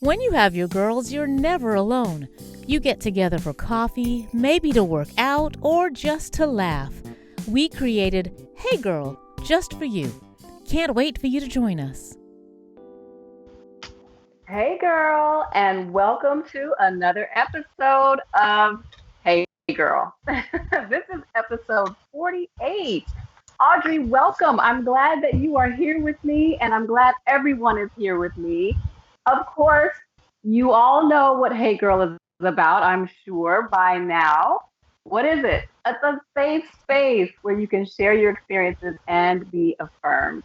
When you have your girls, you're never alone. You get together for coffee, maybe to work out, or just to laugh. We created Hey Girl, just for you. Can't wait for you to join us. Hey, girl, and welcome to another episode of Hey Girl. This is episode 48. Audrey, welcome. I'm glad that you are here with me, and I'm glad everyone is here with me. Of course, you all know what Hey Girl is about, I'm sure, by now. What is it? It's a safe space where you can share your experiences and be affirmed.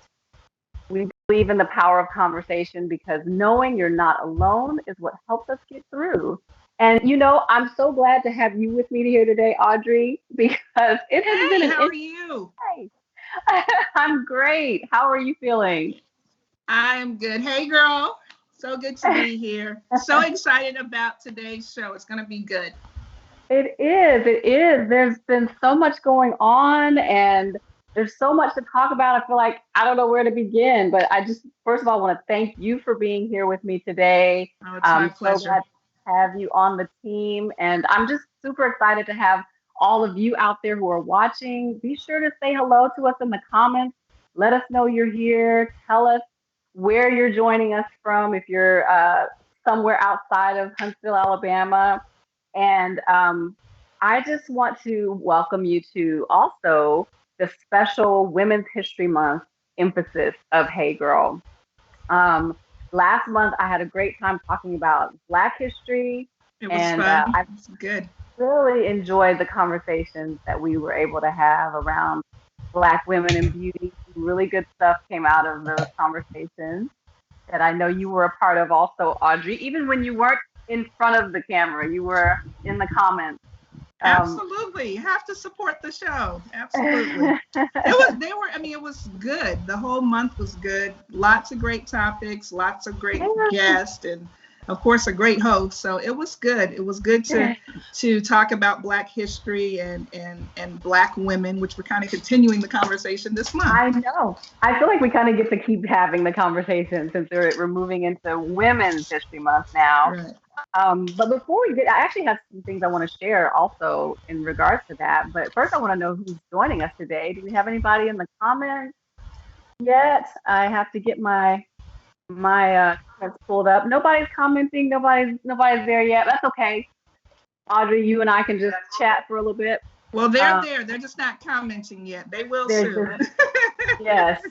We believe in the power of conversation because knowing you're not alone is what helps us get through. And I'm so glad to have you with me here today, Audrey, because it has been Hey, an how are interesting you? day. I'm great. How are you feeling? I'm good. Hey, girl. So good to be here. So excited about today's show. It's going to be good. It is. It is. There's been so much going on and there's so much to talk about. I feel like I don't know where to begin, but I just, first of all, want to thank you for being here with me today. Oh, it's my I'm so pleasure. glad to have you on the team. And I'm just super excited to have all of you out there who are watching. Be sure to say hello to us in the comments. Let us know you're here. Tell us where you're joining us from if you're somewhere outside of Huntsville, Alabama. And I just want to welcome you to also the special Women's History Month emphasis of Hey Girl. Um, Last month, I had a great time talking about Black history, It was and fun. I It's good. really enjoyed the conversations that we were able to have around Black women in beauty. Some really good stuff came out of those conversations that I know you were a part of also, Audrey. Even when you weren't in front of the camera, you were in the comments. Um, Absolutely. You have to support the show. Absolutely. It was good. The whole month was good. Lots of great topics, lots of great guests, and of course a great host. So it was good. It was good to talk about Black history and Black women, which we're kind of continuing the conversation this month. I know. I feel like we kind of get to keep having the conversation since we're moving into Women's History Month now. Right. But before we get, I actually have some things I want to share also in regards to that. But first, I want to know who's joining us today. Do we have anybody in the comments yet? I have to get my comments pulled up. Nobody's commenting. Nobody's there yet. That's okay. Audrey, you and I can just chat for a little bit. Well, they're Um, there. They're just not commenting yet. They will there's soon. just yes.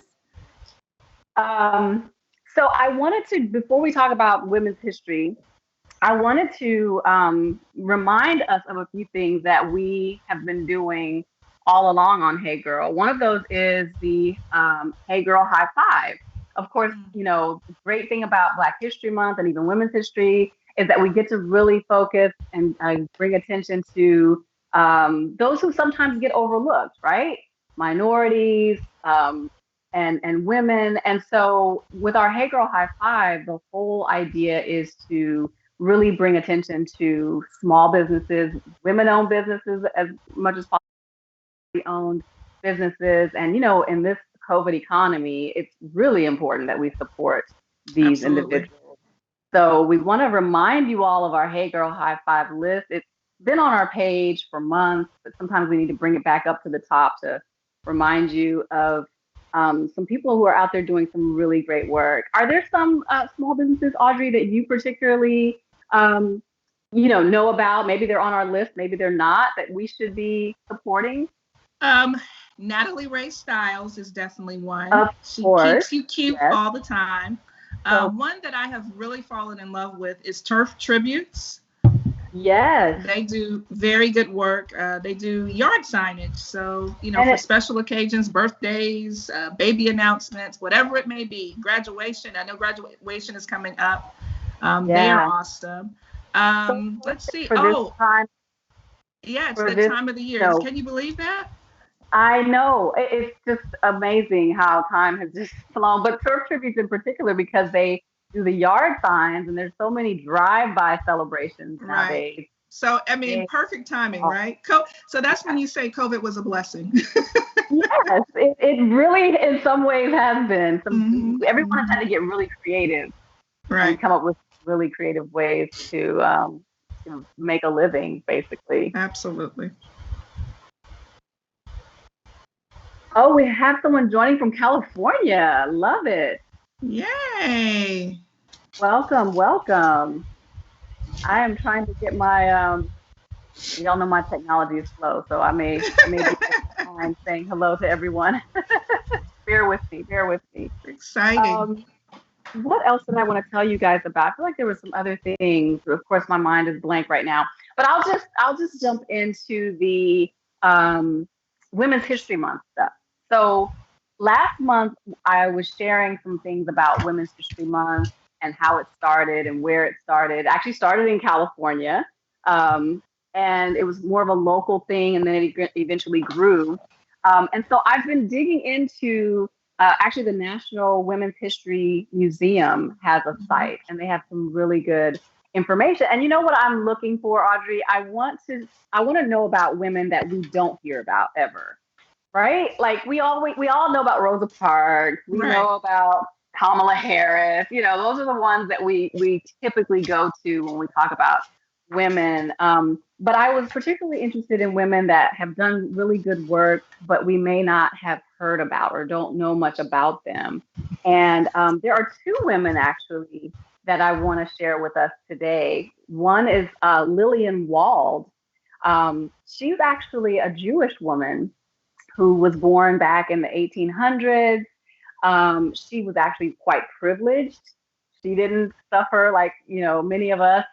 Um, so I wanted to, before we talk about women's history, I wanted to remind us of a few things that we have been doing all along on Hey Girl. One of those is the Hey Girl High Five. Of course, the great thing about Black History Month and even Women's History is that we get to really focus and bring attention to those who sometimes get overlooked, right? Minorities, and women. And so with our Hey Girl High Five, the whole idea is to really bring attention to small businesses, women-owned businesses as much as possible, owned businesses. And in this COVID economy, it's really important that we support these Absolutely. individuals. So we want to remind you all of our Hey Girl High Five list. It's been on our page for months, but sometimes we need to bring it back up to the top to remind you of some people who are out there doing some really great work. Are there some small businesses, Audrey, that you particularly um, know about? Maybe they're on our list, maybe they're not, that we should be supporting? Um, Natalie Ray Styles is definitely one. Of She course. keeps you cute Yes. all the time. So, One that I have really fallen in love with is Turf Tributes. yes. They do very good work. They do yard signage. So, And for it, special occasions, birthdays, baby announcements, whatever it may be, graduation. I know graduation is coming up. They are yeah. awesome. So Let's see. for this Oh, time, yeah, it's for the this, time of the you year. know, Can you believe that? I know it's just amazing how time has just flown. But surf tributes in particular because they do the yard signs, and there's so many drive-by celebrations Right. nowadays. So, I mean, They, perfect timing, oh, right? So that's when you say COVID was a blessing. yes, it really in some ways has been. hmm Everyone has hmm had to get really creative and Right. come up with really creative ways to make a living, basically. Absolutely. Oh, we have someone joining from California. Love it. Yay. Welcome, welcome. I am trying to get my y'all know my technology is slow, so I may be behind saying hello to everyone. Bear with me, bear with me. Exciting. What else did I want to tell you guys about? I feel like there were some other things. Of course, my mind is blank right now. But I'll just jump into the Women's History Month stuff. So last month I was sharing some things about Women's History Month and how it started and where it started. It actually started in California, and it was more of a local thing, and then it eventually grew. And so I've been digging into actually the National Women's History Museum has a site, and they have some really good information. And you know what I'm looking for, Audrey? I want to know about women that we don't hear about ever, right? Like we all know about Rosa Parks, we Right. know about Kamala Harris. You know, those are the ones that we typically go to when we talk about women. But I was particularly interested in women that have done really good work, but we may not have heard about or don't know much about them. And there are two women actually that I want to share with us today. One is Lillian Wald. She's actually a Jewish woman who was born back in the 1800s. She was actually quite privileged. She didn't suffer like, many of us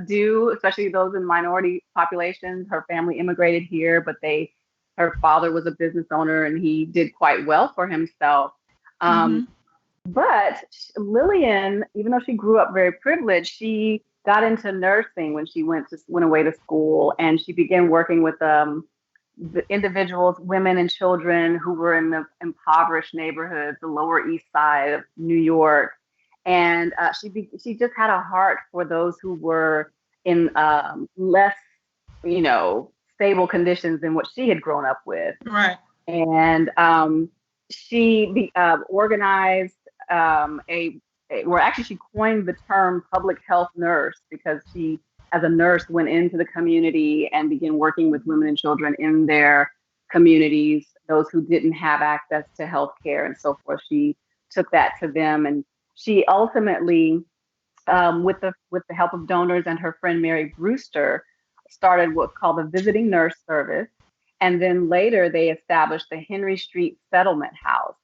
do, especially those in minority populations. Her family immigrated here, but her father was a business owner and he did quite well for himself. Mhm. But Lillian, even though she grew up very privileged, she got into nursing when she went away to school, and she began working with the individuals, women and children who were in the impoverished neighborhoods, the Lower East Side of New York. And she just had a heart for those who were in less, stable conditions than what she had grown up with. Right. And she organized she coined the term public health nurse because she, as a nurse, went into the community and began working with women and children in their communities, those who didn't have access to health care and so forth. She took that to them, and she ultimately, with the help of donors and her friend Mary Brewster, started what's called the Visiting Nurse Service. And then later they established the Henry Street Settlement House,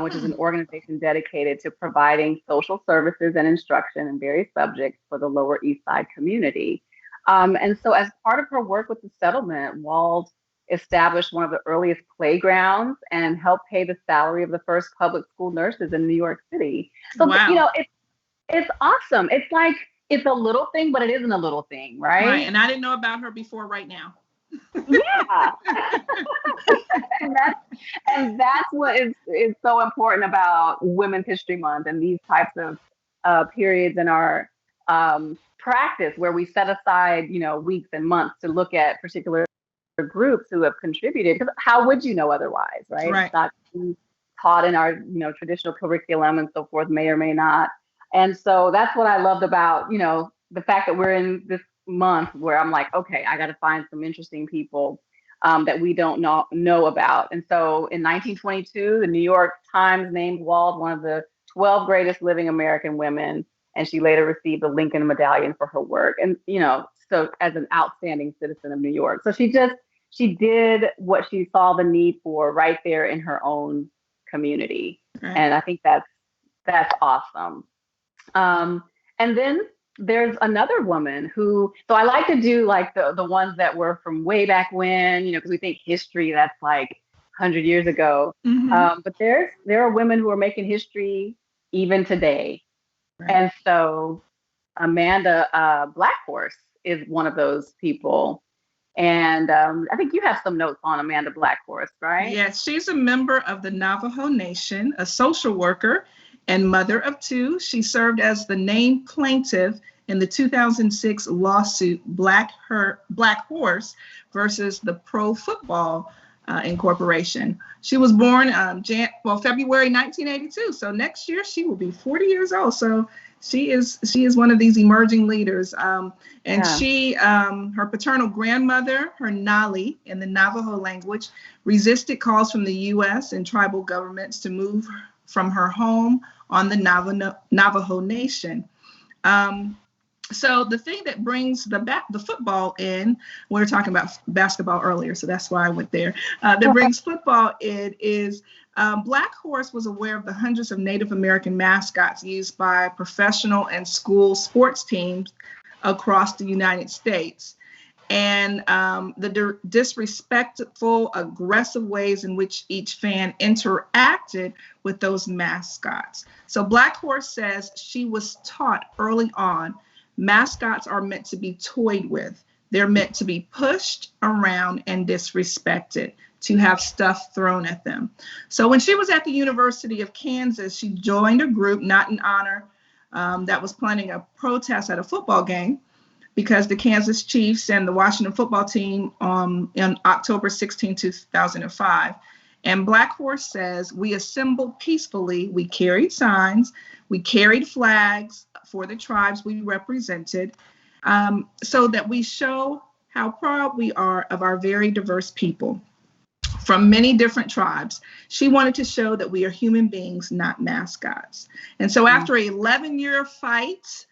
which is an organization dedicated to providing social services and instruction in various subjects for the Lower East Side community. And so as part of her work with the settlement, Wald established one of the earliest playgrounds and helped pay the salary of the first public school nurses in New York City. So, Wow. it's awesome. It's like, it's a little thing, but it isn't a little thing, right? Right. And I didn't know about her before right now. Yeah. and that's what is so important about Women's History Month and these types of periods in our practice, where we set aside, weeks and months to look at particular groups who have contributed. Because how would you know otherwise, right? Right. It's not taught in our traditional curriculum and so forth, may or may not. And so that's what I loved about the fact that we're in this month where I'm like, okay, I got to find some interesting people that we don't know about. And so in 1922, the New York Times named Wald one of the 12 greatest living American women, and she later received the Lincoln Medallion for her work. And so as an outstanding citizen of New York, so she did what she saw the need for right there in her own community, Right. and I think that's awesome. And then there's another woman so I like to do like the ones that were from way back when, because we think history, that's like 100 years ago. Mhm. But there are women who are making history even today. Right. And so Amanda Blackhorse is one of those people. And I think you have some notes on Amanda Blackhorse, right? Yes, she's a member of the Navajo Nation, a social worker and mother of two. She served as the named plaintiff in the 2006 lawsuit Black Horse versus the Pro Football Incorporation. She was born February 1982. So next year she will be 40 years old. So She is one of these emerging leaders. And Yeah. she, her paternal grandmother, her Nali in the Navajo language, resisted calls from the U.S. and tribal governments to move from her home on the Navajo Nation. So the thing that brings the football in, we were talking about basketball earlier, so that's why I went there. That brings football in is Black Horse was aware of the hundreds of Native American mascots used by professional and school sports teams across the United States. And the disrespectful, aggressive ways in which each fan interacted with those mascots. So Black Horse says she was taught early on, mascots are meant to be toyed with. They're meant to be pushed around and disrespected, to have stuff thrown at them. So when she was at the University of Kansas, she joined a group, not in honor, that was planning a protest at a football game, because the Kansas Chiefs and the Washington football team on October 16, 2005. And Black Horse says, we assembled peacefully, we carried signs, we carried flags for the tribes we represented, so that we show how proud we are of our very diverse people from many different tribes. She wanted to show that we are human beings, not mascots. And so after an 11-year fight,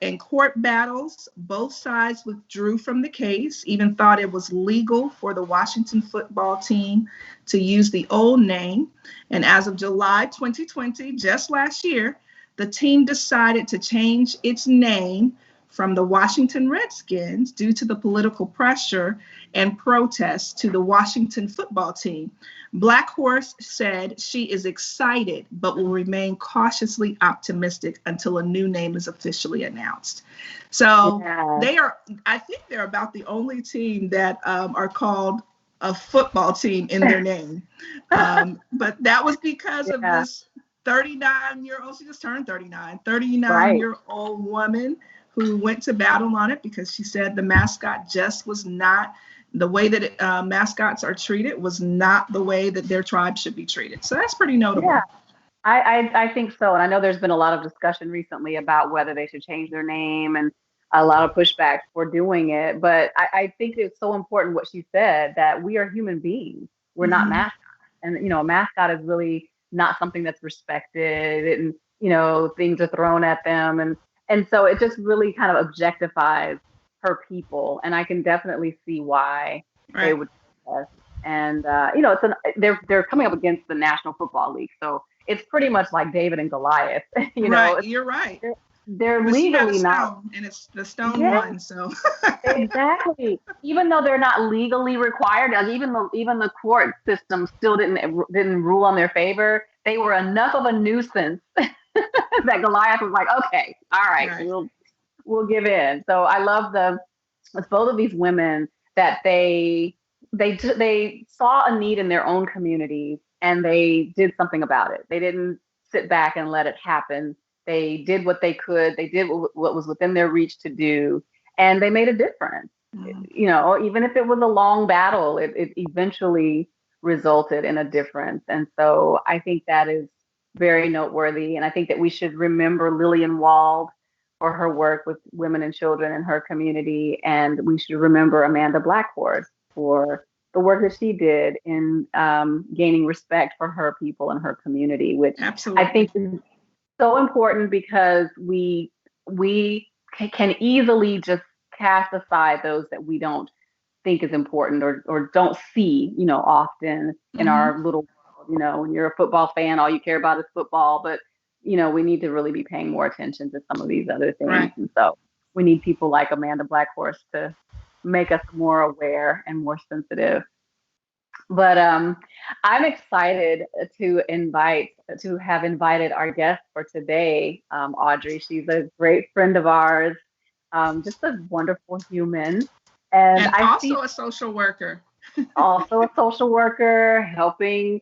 in court battles, both sides withdrew from the case, even thought it was legal for the Washington football team to use the old name. And as of July 2020, just last year, the team decided to change its name from the Washington Redskins due to the political pressure and protests to the Washington football team. Black Horse said she is excited, but will remain cautiously optimistic until a new name is officially announced. So they are, I think they're about the only team that are called a football team in their name. But that was because of this 39-year-old, she just turned 39-year-old woman who went to battle on it because she said the mascot just was not the way that mascots are treated, was not the way that their tribe should be treated. So that's pretty notable. Yeah, I think so. And I know there's been a lot of discussion recently about whether they should change their name and a lot of pushback for doing it. But I think it's so important what she said, that we are human beings. We're not mascots. And, you know, a mascot is really not something that's respected, and, you know, things are thrown at them. And so it just really kind of objectifies her people. And I can definitely see why they would do this. And, you know, they're coming up against the National Football League. So it's pretty much like David and Goliath. You know, you're right. They're legally not. And it's the stone one. So exactly. Even though they're not legally required, like even the court system still didn't rule on their favor. They were enough of a nuisance that Goliath was like, okay, all right. We'll give in. So I love with both of these women that they saw a need in their own communities and they did something about it. They didn't sit back and let it happen. They did what they could. They did what was within their reach to do, and they made a difference. You know, even if it was a long battle, it eventually resulted in a difference. And so I think that is very noteworthy. And I think that we should remember Lillian Wald for her work with women and children in her community. And we should remember Amanda Black Horse for the work that she did in gaining respect for her people and her community, which I think is so important, because we can easily just cast aside those that we don't think is important or don't see, you know, often in our little world. You know, when you're a football fan, all you care about is football, but you know, we need to really be paying more attention to some of these other things. And so we need people like Amanda Black Horse to make us more aware and more sensitive. But I'm excited to have invited our guest for today, Audree. She's a great friend of ours, just a wonderful human. And also a social worker. Also a social worker, helping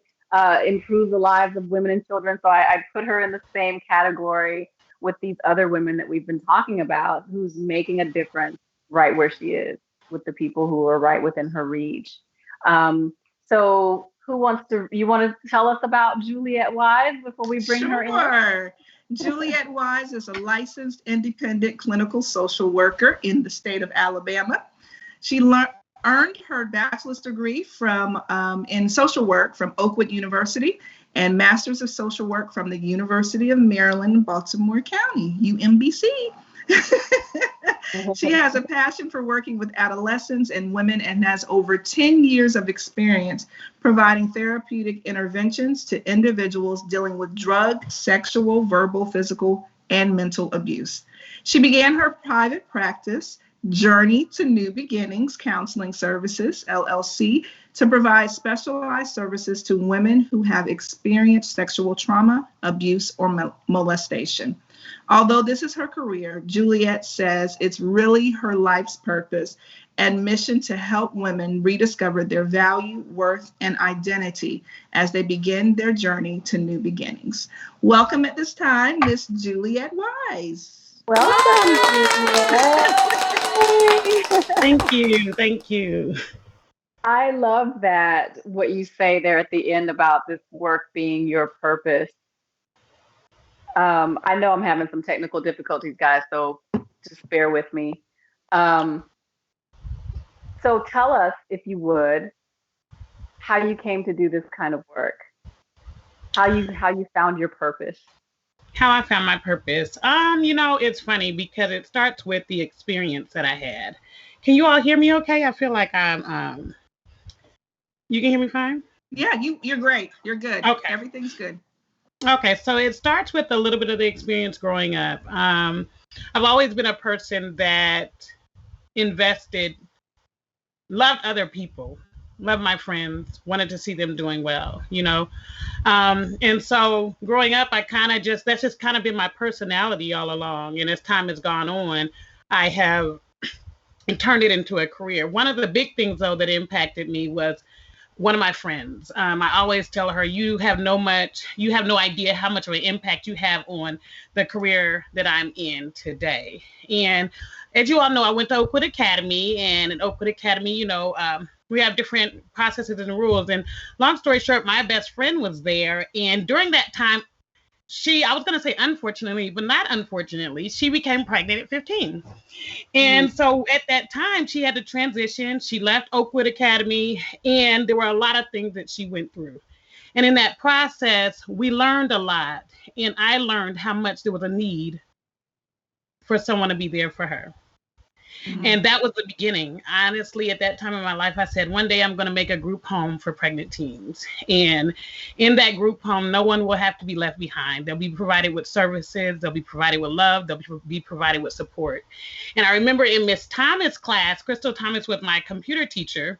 improve the lives of women and children. So I put her in the same category with these other women that we've been talking about, who's making a difference right where she is with the people who are right within her reach. So you want to tell us about Juliet Wise before we bring her in? Juliet Wise is a licensed independent clinical social worker in the state of Alabama. She earned her bachelor's degree in social work from Oakwood University and master's of social work from the University of Maryland, Baltimore County, UMBC. She has a passion for working with adolescents and women and has over 10 years of experience providing therapeutic interventions to individuals dealing with drug, sexual, verbal, physical, and mental abuse. She began her private practice, Journey to New Beginnings Counseling Services, LLC, to provide specialized services to women who have experienced sexual trauma, abuse, or molestation. Although this is her career, Juliet says it's really her life's purpose and mission to help women rediscover their value, worth, and identity as they begin their journey to new beginnings. Welcome at this time, Miss Juliet Wise. Welcome, Juliet. Thank you. Thank you. I love that, what you say there at the end about this work being your purpose. I know I'm having some technical difficulties, guys, so just bear with me. So tell us, if you would, how you came to do this kind of work, how you found your purpose. How I found my purpose. It's funny because it starts with the experience that I had. Can you all hear me okay? I feel like I'm you can hear me fine? Yeah, you're great. You're good. Okay. Everything's good. Okay, so it starts with a little bit of the experience growing up. I've always been a person that loved other people, loved my friends, wanted to see them doing well, And so growing up, that's just kind of been my personality all along. And as time has gone on, I have turned it into a career. One of the big things, though, that impacted me was one of my friends. I always tell her, you have no idea how much of an impact you have on the career that I'm in today. And as you all know, I went to Oakwood Academy, and in Oakwood Academy, we have different processes and rules. And long story short, my best friend was there. And during that time, I was going to say unfortunately, but not unfortunately, she became pregnant at 15. And so at that time, she had to transition. She left Oakwood Academy, and there were a lot of things that she went through. And in that process, we learned a lot. And I learned how much there was a need for someone to be there for her. Mm-hmm. And that was the beginning. Honestly, at that time in my life, I said, one day I'm going to make a group home for pregnant teens. And in that group home, no one will have to be left behind. They'll be provided with services. They'll be provided with love. They'll be provided with support. And I remember in Miss Thomas' class, Crystal Thomas was my computer teacher.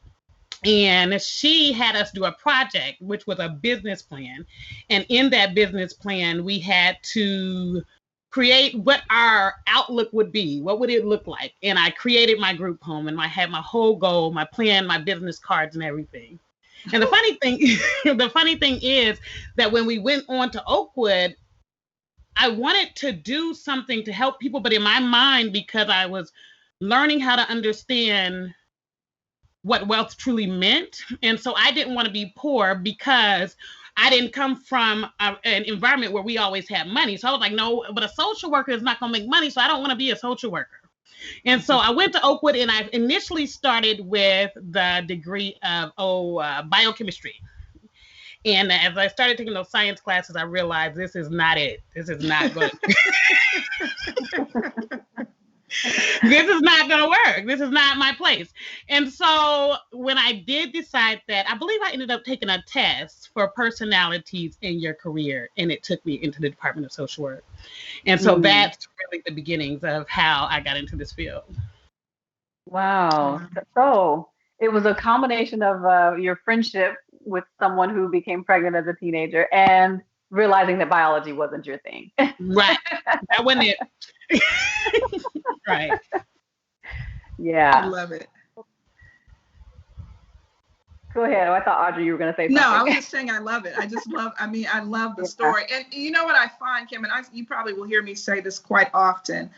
And she had us do a project, which was a business plan. And in that business plan, we had to create what our outlook would be. What would it look like? And I created my group home, and I had my whole goal, my plan, my business cards, and everything. And the funny thing is that when we went on to Oakwood, I wanted to do something to help people, but in my mind, because I was learning how to understand what wealth truly meant. And so I didn't want to be poor because I didn't come from an environment where we always had money. So I was like, no, but a social worker is not going to make money. So I don't want to be a social worker. And so I went to Oakwood, and I initially started with the degree of biochemistry. And as I started taking those science classes, I realized this is not it. This is not good. This is not going to work. This is not my place. And so when I did decide that, I believe I ended up taking a test for personalities in your career, and it took me into the Department of Social Work. And so that's really the beginnings of how I got into this field. Wow. So it was a combination of your friendship with someone who became pregnant as a teenager and realizing that biology wasn't your thing. Right. That wasn't it. Right. Yeah. I love it. Go ahead. Oh, I thought, Audrey, you were going to say something. No, I was just saying I love it. I love the story. And you know what I find, Kim, and you probably will hear me say this quite often.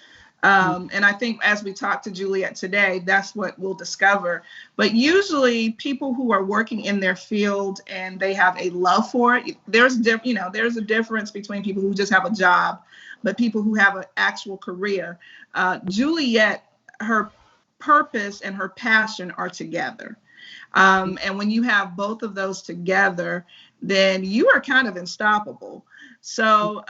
And I think as we talk to Juliet today, that's what we'll discover. But usually people who are working in their field and they have a love for it, there's a difference between people who just have a job, but people who have an actual career. Juliet, her purpose and her passion are together. And when you have both of those together, then you are kind of unstoppable. So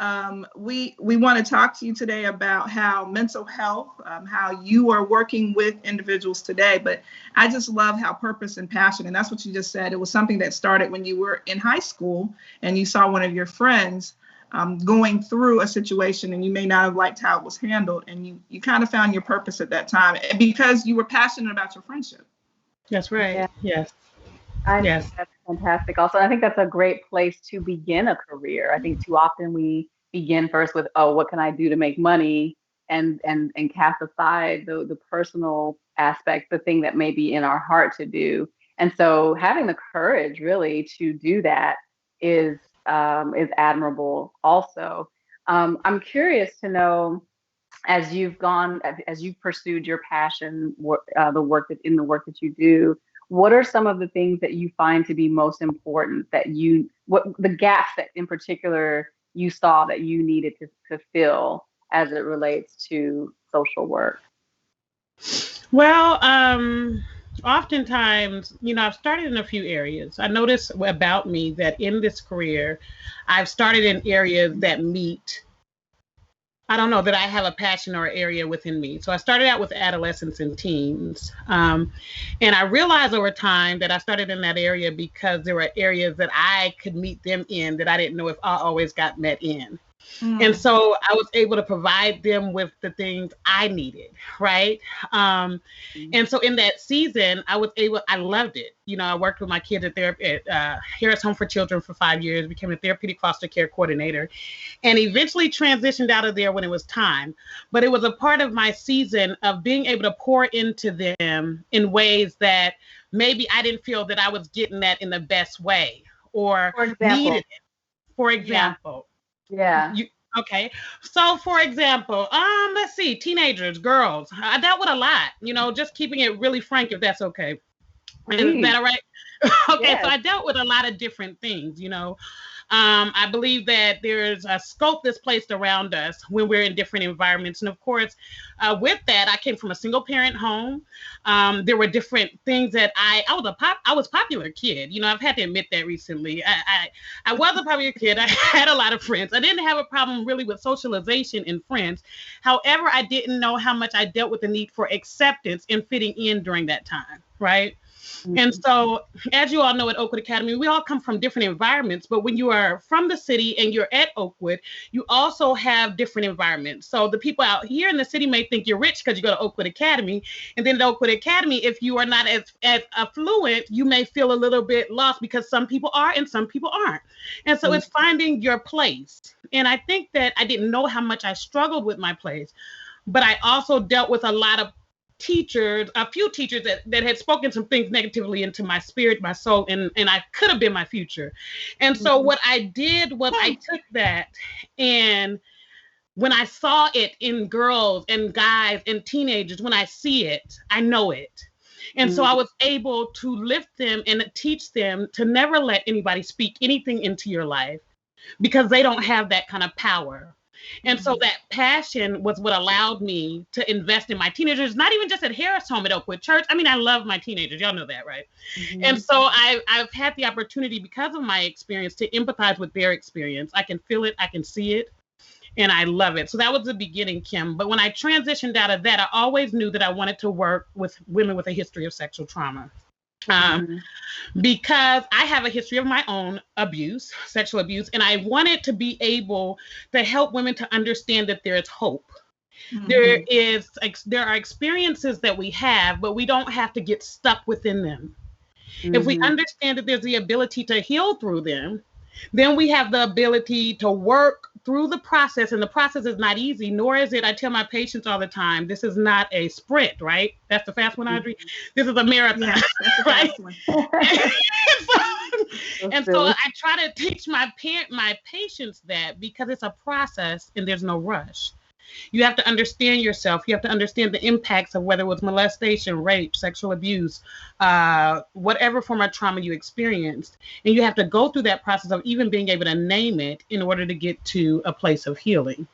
we want to talk to you today about how mental health, how you are working with individuals today. But I just love how purpose and passion, and that's what you just said. It was something that started when you were in high school and you saw one of your friends going through a situation and you may not have liked how it was handled. And you kind of found your purpose at that time because you were passionate about your friendship. That's right. Yeah. Yes. I Yes. think that's fantastic. Also, I think that's a great place to begin a career. I think too often we begin first with, oh, what can I do to make money, and cast aside the personal aspect, the thing that may be in our heart to do. And so having the courage really to do that is admirable. Also, I'm curious to know, as you've pursued your passion, the work that you do, what are some of the things that you find to be most important, what the gaps that in particular you saw that you needed to fill as it relates to social work? Well, oftentimes, I've started in a few areas. I noticed about me that in this career, I've started in areas that that I have a passion or area within me. So I started out with adolescents and teens. And I realized over time that I started in that area because there were areas that I could meet them in that I didn't know if I always got met in. And so I was able to provide them with the things I needed, right? And so in that season, I loved it. I worked with my kids at Harris Home for Children for 5 years, became a therapeutic foster care coordinator, and eventually transitioned out of there when it was time. But it was a part of my season of being able to pour into them in ways that maybe I didn't feel that I was getting that in the best way or needed it. For example. Yeah. Okay. So for example, let's see, teenagers, girls. I dealt with a lot, just keeping it really frank, if that's okay. Is that all right? Okay. Yes. So I dealt with a lot of different things, I believe that there's a scope that's placed around us when we're in different environments. And of course, with that, I came from a single parent home. There were different things that I was a popular kid. I've had to admit that recently. I was a popular kid. I had a lot of friends. I didn't have a problem really with socialization and friends. However, I didn't know how much I dealt with the need for acceptance and fitting in during that time, right? And so, as you all know, at Oakwood Academy, we all come from different environments. But when you are from the city and you're at Oakwood, you also have different environments. So the people out here in the city may think you're rich because you go to Oakwood Academy. And then at Oakwood Academy, if you are not as affluent, you may feel a little bit lost because some people are and some people aren't. And so it's finding your place. And I think that I didn't know how much I struggled with my place. But I also dealt with a few teachers that had spoken some things negatively into my spirit, my soul, and I could have been my future. And so what I did was I took that, and when I saw it in girls and guys and teenagers, when I see it, I know it. And so I was able to lift them and teach them to never let anybody speak anything into your life because they don't have that kind of power. And so that passion was what allowed me to invest in my teenagers, not even just at Harris Home at Oakwood Church. I mean, I love my teenagers. Y'all know that, right? And so I've had the opportunity because of my experience to empathize with their experience. I can feel it. I can see it. And I love it. So that was the beginning, Kim. But when I transitioned out of that, I always knew that I wanted to work with women with a history of sexual trauma. Because I have a history of my own sexual abuse, and I wanted to be able to help women to understand that there is hope. There are experiences that we have, but we don't have to get stuck within them. If we understand that there's the ability to heal through them, then we have the ability to work through the process. And the process is not easy, nor is it, I tell my patients all the time, this is not a sprint, right? That's the fast one, Audrey. This is a marathon, right? And so I try to teach my patients that because it's a process and there's no rush. You have to understand yourself. You have to understand the impacts of whether it was molestation, rape, sexual abuse, whatever form of trauma you experienced. And you have to go through that process of even being able to name it in order to get to a place of healing.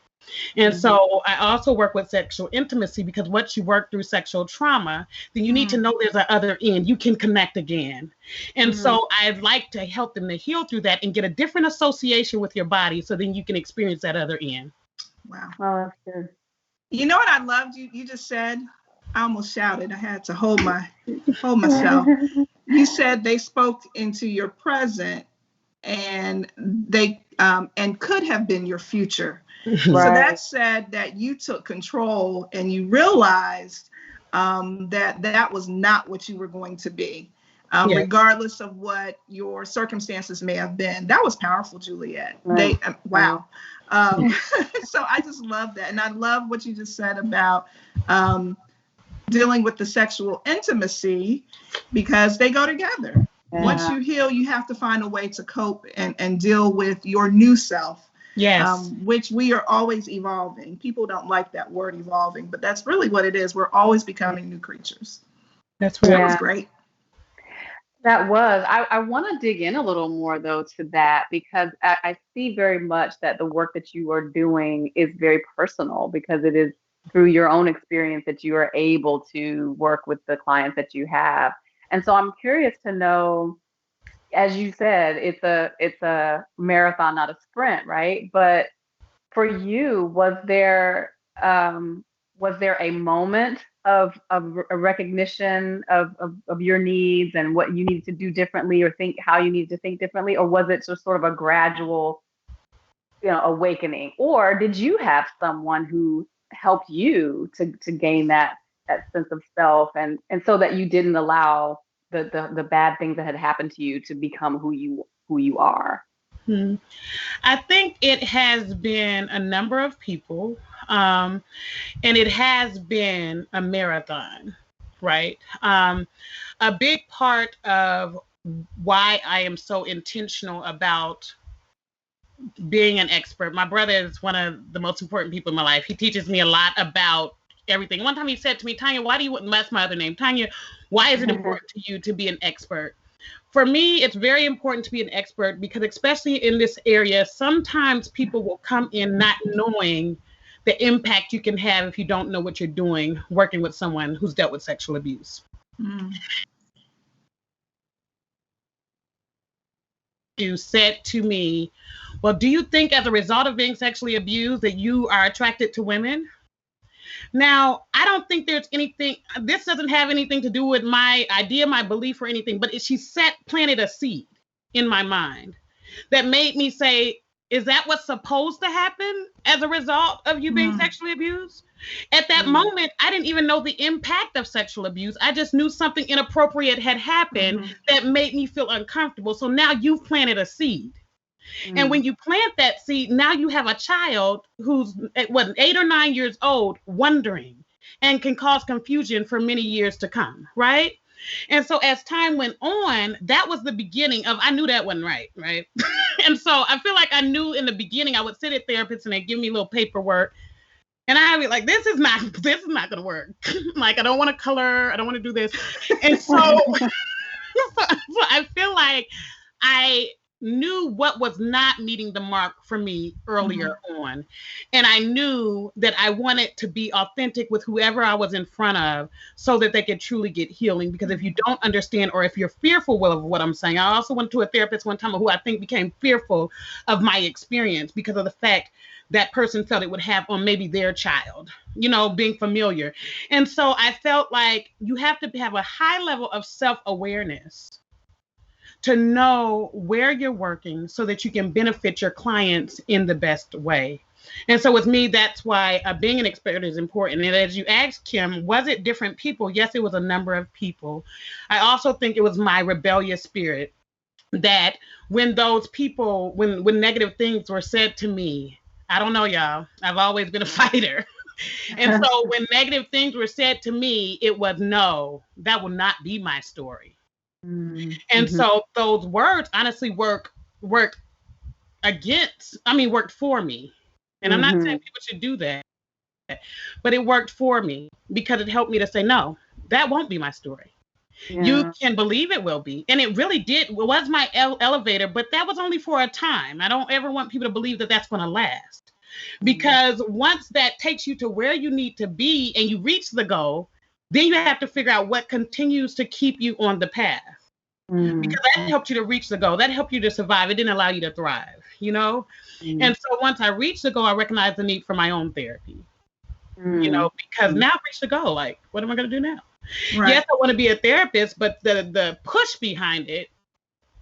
And so I also work with sexual intimacy, because once you work through sexual trauma, then you need to know there's an other end. You can connect again. And so I'd like to help them to heal through that and get a different association with your body, so then you can experience that other end. Wow. Oh, that's good. You know what I loved you just said? I almost shouted. I had to hold myself. You said they spoke into your present, and they and could have been your future. Right. So that said that you took control and you realized that was not what you were going to be, regardless of what your circumstances may have been. That was powerful, Juliet. Right. Wow. So I just love that. And I love what you just said about dealing with the sexual intimacy, because they go together. Yeah. Once you heal, you have to find a way to cope and deal with your new self. Yes. Which we are always evolving. People don't like that word evolving, but that's really what it is. We're always becoming new creatures. That's right. That was great. That was. I want to dig in a little more, though, to that, because I see very much that the work that you are doing is very personal, because it is through your own experience that you are able to work with the clients that you have. And so I'm curious to know, as you said, it's a marathon, not a sprint, right? But for you, was there a moment of a recognition of your needs and what you needed to do differently, or how you needed to think differently, or was it just sort of a gradual, awakening? Or did you have someone who helped you to gain that sense of self, and so that you didn't allow the bad things that had happened to you to become who you are? I think it has been a number of people, and it has been a marathon, right? A big part of why I am so intentional about being an expert. My brother is one of the most important people in my life. He teaches me a lot about everything. One time he said to me, Tanya, that's my other name, Tanya, why is it important to you to be an expert? For me, it's very important to be an expert, because especially in this area, sometimes people will come in not knowing the impact you can have if you don't know what you're doing working with someone who's dealt with sexual abuse. You said to me, well, do you think as a result of being sexually abused that you are attracted to women? Now, I don't think there's anything, this doesn't have anything to do with my idea, my belief or anything, but she planted a seed in my mind that made me say, is that what's supposed to happen as a result of you being sexually abused? At that moment, I didn't even know the impact of sexual abuse. I just knew something inappropriate had happened that made me feel uncomfortable. So now you've planted a seed. And when you plant that seed, now you have a child who's 8 or 9 years old wondering, and can cause confusion for many years to come, right? And so as time went on, that was the beginning of, I knew that wasn't right? And so I feel like I knew in the beginning. I would sit at therapists and they'd give me a little paperwork, and I'd be like, this is not going to work. Like, I don't want to color. I don't want to do this. And so, so I feel like I knew what was not meeting the mark for me earlier on. And I knew that I wanted to be authentic with whoever I was in front of, so that they could truly get healing. Because if you don't understand, or if you're fearful of what I'm saying, I also went to a therapist one time who I think became fearful of my experience because of the fact that person felt it would have on maybe their child, being familiar. And so I felt like you have to have a high level of self-awareness to know where you're working so that you can benefit your clients in the best way. And so with me, that's why being an expert is important. And as you asked, Kim, was it different people? Yes, it was a number of people. I also think it was my rebellious spirit that when those people, when negative things were said to me, I don't know, y'all, I've always been a fighter. And so when negative things were said to me, it was, no, that will not be my story. And so those words honestly worked for me. And I'm not saying people should do that. But it worked for me because it helped me to say, no, that won't be my story. Yeah. You can believe it will be. And it really did. It was my elevator, but that was only for a time. I don't ever want people to believe that that's going to last. Because once that takes you to where you need to be and you reach the goal, then you have to figure out what continues to keep you on the path. Because that helped you to reach the goal. That helped you to survive. It didn't allow you to thrive, you know? And so once I reached the goal, I recognized the need for my own therapy, you know, because now I've reached the goal. Like, what am I going to do now? Right. Yes, I want to be a therapist, but the push behind it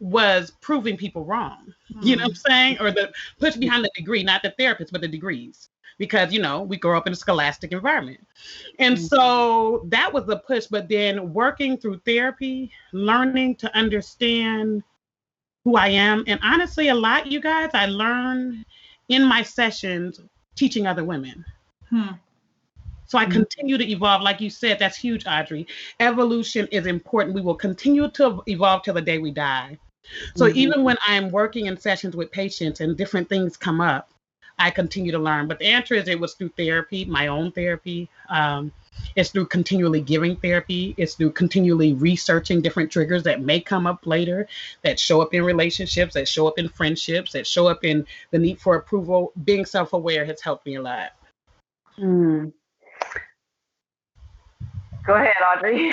was proving people wrong. You know what I'm saying? Or the push behind the degree, not the therapist, but the degrees. Because, you know, we grow up in a scholastic environment. And so that was the push. But then working through therapy, learning to understand who I am. And honestly, a lot, you guys, I learned in my sessions teaching other women. So I continue to evolve. Like you said, that's huge, Audrey. Evolution is important. We will continue to evolve till the day we die. So even when I'm working in sessions with patients and different things come up, I continue to learn. But the answer is it was through therapy, my own therapy. It's through continually giving therapy. It's through continually researching different triggers that may come up later, that show up in relationships, that show up in friendships, that show up in the need for approval. Being self-aware has helped me a lot. Go ahead, Audrey.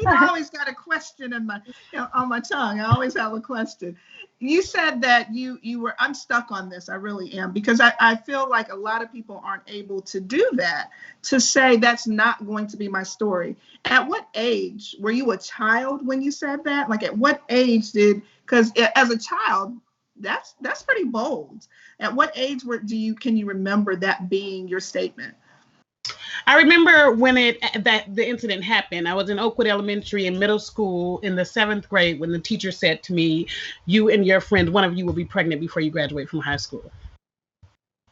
I always got a question on my tongue. I always have a question. You said that you were, I'm stuck on this. I really am, because I feel like a lot of people aren't able to do that, to say that's not going to be my story. At what age were you a child when you said that? Like at what age because as a child, that's pretty bold. At what age can you remember that being your statement? I remember when the incident happened. I was in Oakwood Elementary in middle school in the 7th grade when the teacher said to me, you and your friend, one of you will be pregnant before you graduate from high school.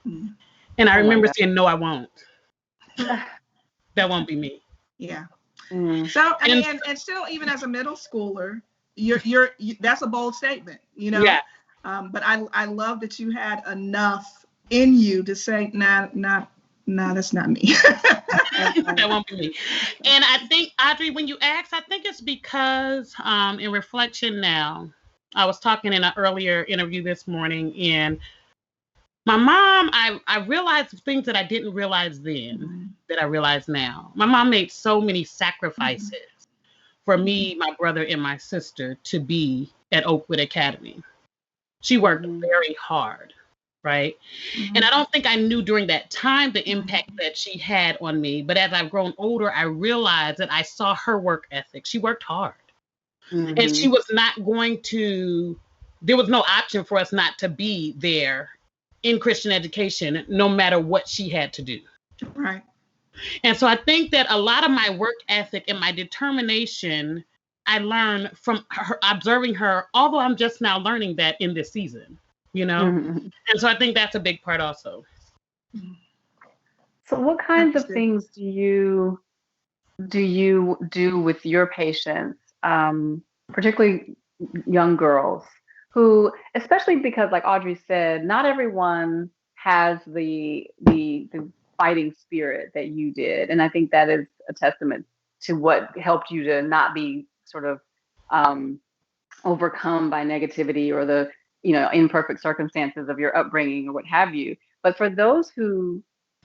And I remember saying, no, I won't. That won't be me. Yeah. So, I mean, and still, even as a middle schooler, you're that's a bold statement, you know? Yeah. But I love that you had enough in you to say, no, that's not me. That won't be me. And I think, Audrey, when you ask, I think it's because in reflection now, I was talking in an earlier interview this morning, and my mom, I realized things that I didn't realize then that I realize now. My mom made so many sacrifices for me, my brother, and my sister to be at Oakwood Academy. She worked very hard. Right. And I don't think I knew during that time the impact that she had on me. But as I've grown older, I realized that I saw her work ethic. She worked hard. And she was not there was no option for us not to be there in Christian education, no matter what she had to do. Right. And so I think that a lot of my work ethic and my determination, I learned from her, observing her, although I'm just now learning that in this season. You know, and so I think that's a big part also. So what kinds of things do you do with your patients, particularly young girls who, especially because like Audrey said, not everyone has the fighting spirit that you did. And I think that is a testament to what helped you to not be sort of overcome by negativity or the imperfect circumstances of your upbringing or what have you. But for those who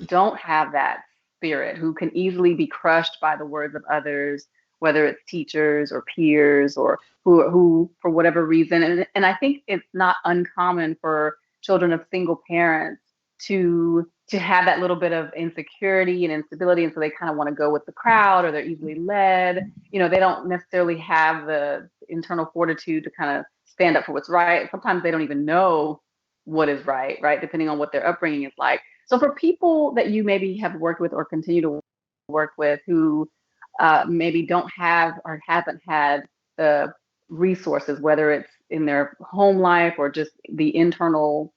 don't have that spirit, who can easily be crushed by the words of others, whether it's teachers or peers or who for whatever reason, and I think it's not uncommon for children of single parents to have that little bit of insecurity and instability, and so they kind of want to go with the crowd, or they're easily led. They don't necessarily have the internal fortitude to kind of stand up for what's right. Sometimes they don't even know what is right, depending on what their upbringing is like. So for people that you maybe have worked with or continue to work with who maybe don't have or haven't had the resources, whether it's in their home life or just the internal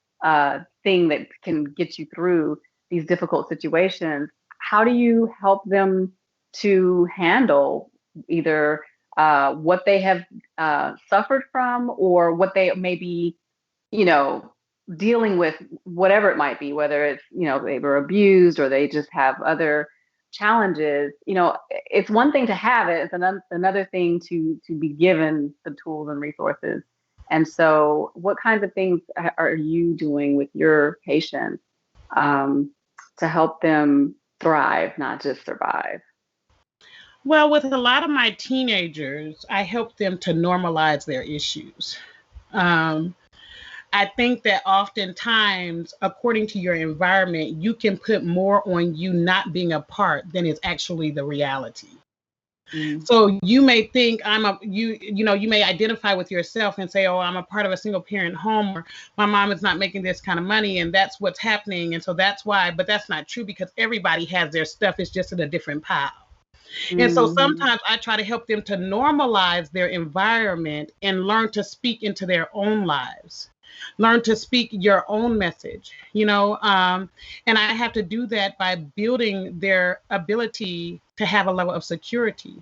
thing that can get you through these difficult situations, how do you help them to handle either what they have suffered from, or what they maybe, dealing with whatever it might be, whether it's, they were abused or they just have other challenges. It's one thing to have it, it's another thing to be given the tools and resources. And so what kinds of things are you doing with your patients to help them thrive, not just survive? Well, with a lot of my teenagers, I help them to normalize their issues. Um, I think that oftentimes, according to your environment, you can put more on you not being a part than is actually the reality. So you may think you may identify with yourself and say, oh, I'm a part of a single parent home, or my mom is not making this kind of money and that's what's happening. And so that's why, but that's not true, because everybody has their stuff. It's just in a different pile. And so sometimes I try to help them to normalize their environment and learn to speak into their own lives, learn to speak your own message, and I have to do that by building their ability to have a level of security,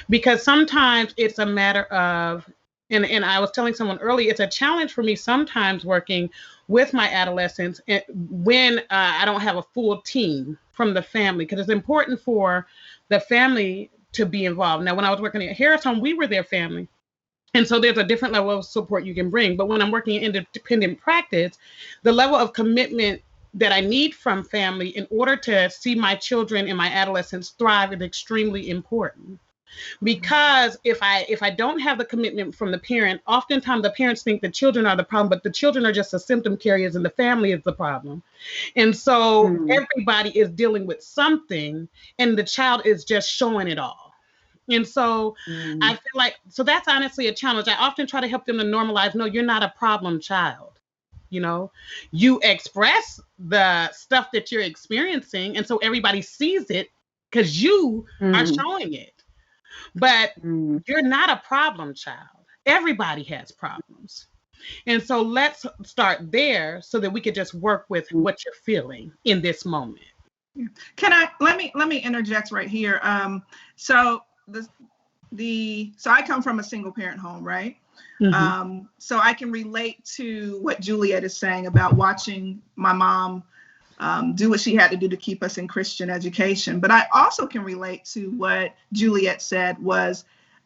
because sometimes it's a matter of, and I was telling someone earlier, it's a challenge for me sometimes working with my adolescents when I don't have a full team from the family, because it's important for the family to be involved. Now, when I was working at Harris Home, we were their family. And so there's a different level of support you can bring. But when I'm working in independent practice, the level of commitment that I need from family in order to see my children and my adolescents thrive is extremely important. Because if I don't have the commitment from the parent, oftentimes the parents think the children are the problem, but the children are just the symptom carriers and the family is the problem. And so everybody is dealing with something and the child is just showing it all. And so I feel like, so that's honestly a challenge. I often try to help them to normalize, no, you're not a problem child. You express the stuff that you're experiencing. And so everybody sees it because you are showing it. But you're not a problem child. Everybody has problems. And so let's start there so that we can just work with what you're feeling in this moment. Let me interject right here. So I come from a single parent home, right? So I can relate to what Juliet is saying about watching my mom do what she had to do to keep us in Christian education. But I also can relate to what Juliet said was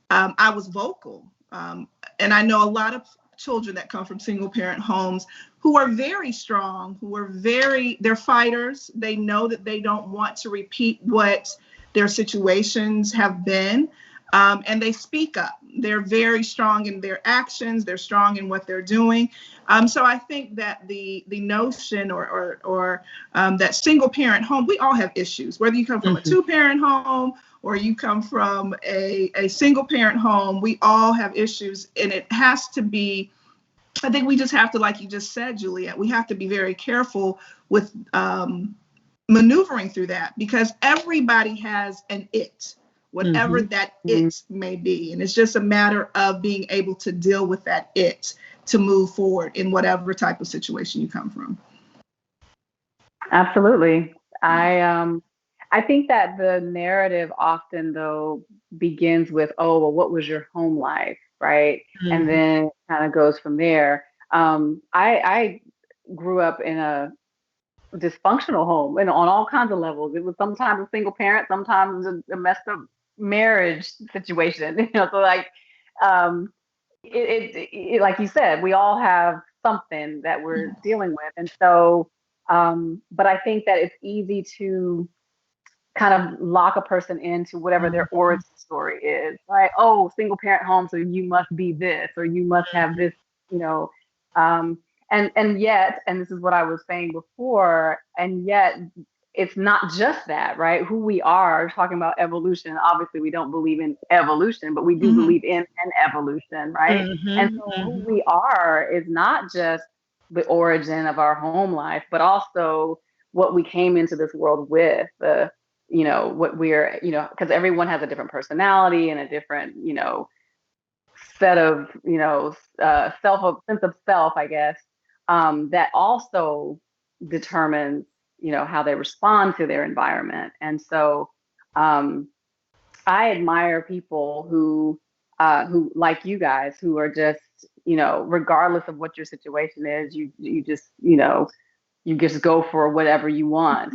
I was vocal. And I know a lot of children that come from single parent homes who are very strong, they're fighters. They know that they don't want to repeat what their situations have been. And they speak up. They're very strong in their actions. They're strong in what they're doing. So I think that the notion or that single parent home, we all have issues, whether you come from a 2-parent home or you come from a single parent home, we all have issues. And it has to be, I think we just have to, like you just said, Juliet, we have to be very careful with maneuvering through that, because everybody has an it, whatever that it may be. And it's just a matter of being able to deal with that it to move forward in whatever type of situation you come from. Absolutely. I think that the narrative often, though, begins with, oh, well, what was your home life, right? And then kind of goes from there. I grew up in a dysfunctional home and on all kinds of levels. It was sometimes a single parent, sometimes a messed up marriage situation. So like, it like you said, we all have something that we're dealing with, and so, but I think that it's easy to kind of lock a person into whatever their origin story is, right? Oh, single parent home, so you must be this, or you must have this, and yet, and this is what I was saying before, and yet it's not just that, right? Who we are, talking about evolution. Obviously, we don't believe in evolution, but we do believe in an evolution, right? And so who we are is not just the origin of our home life, but also what we came into this world with, what we're, because everyone has a different personality and a different, set of, sense of self, I guess, that also determines, how they respond to their environment. And so I admire people who like you guys, who are just regardless of what your situation is, you just, you just go for whatever you want.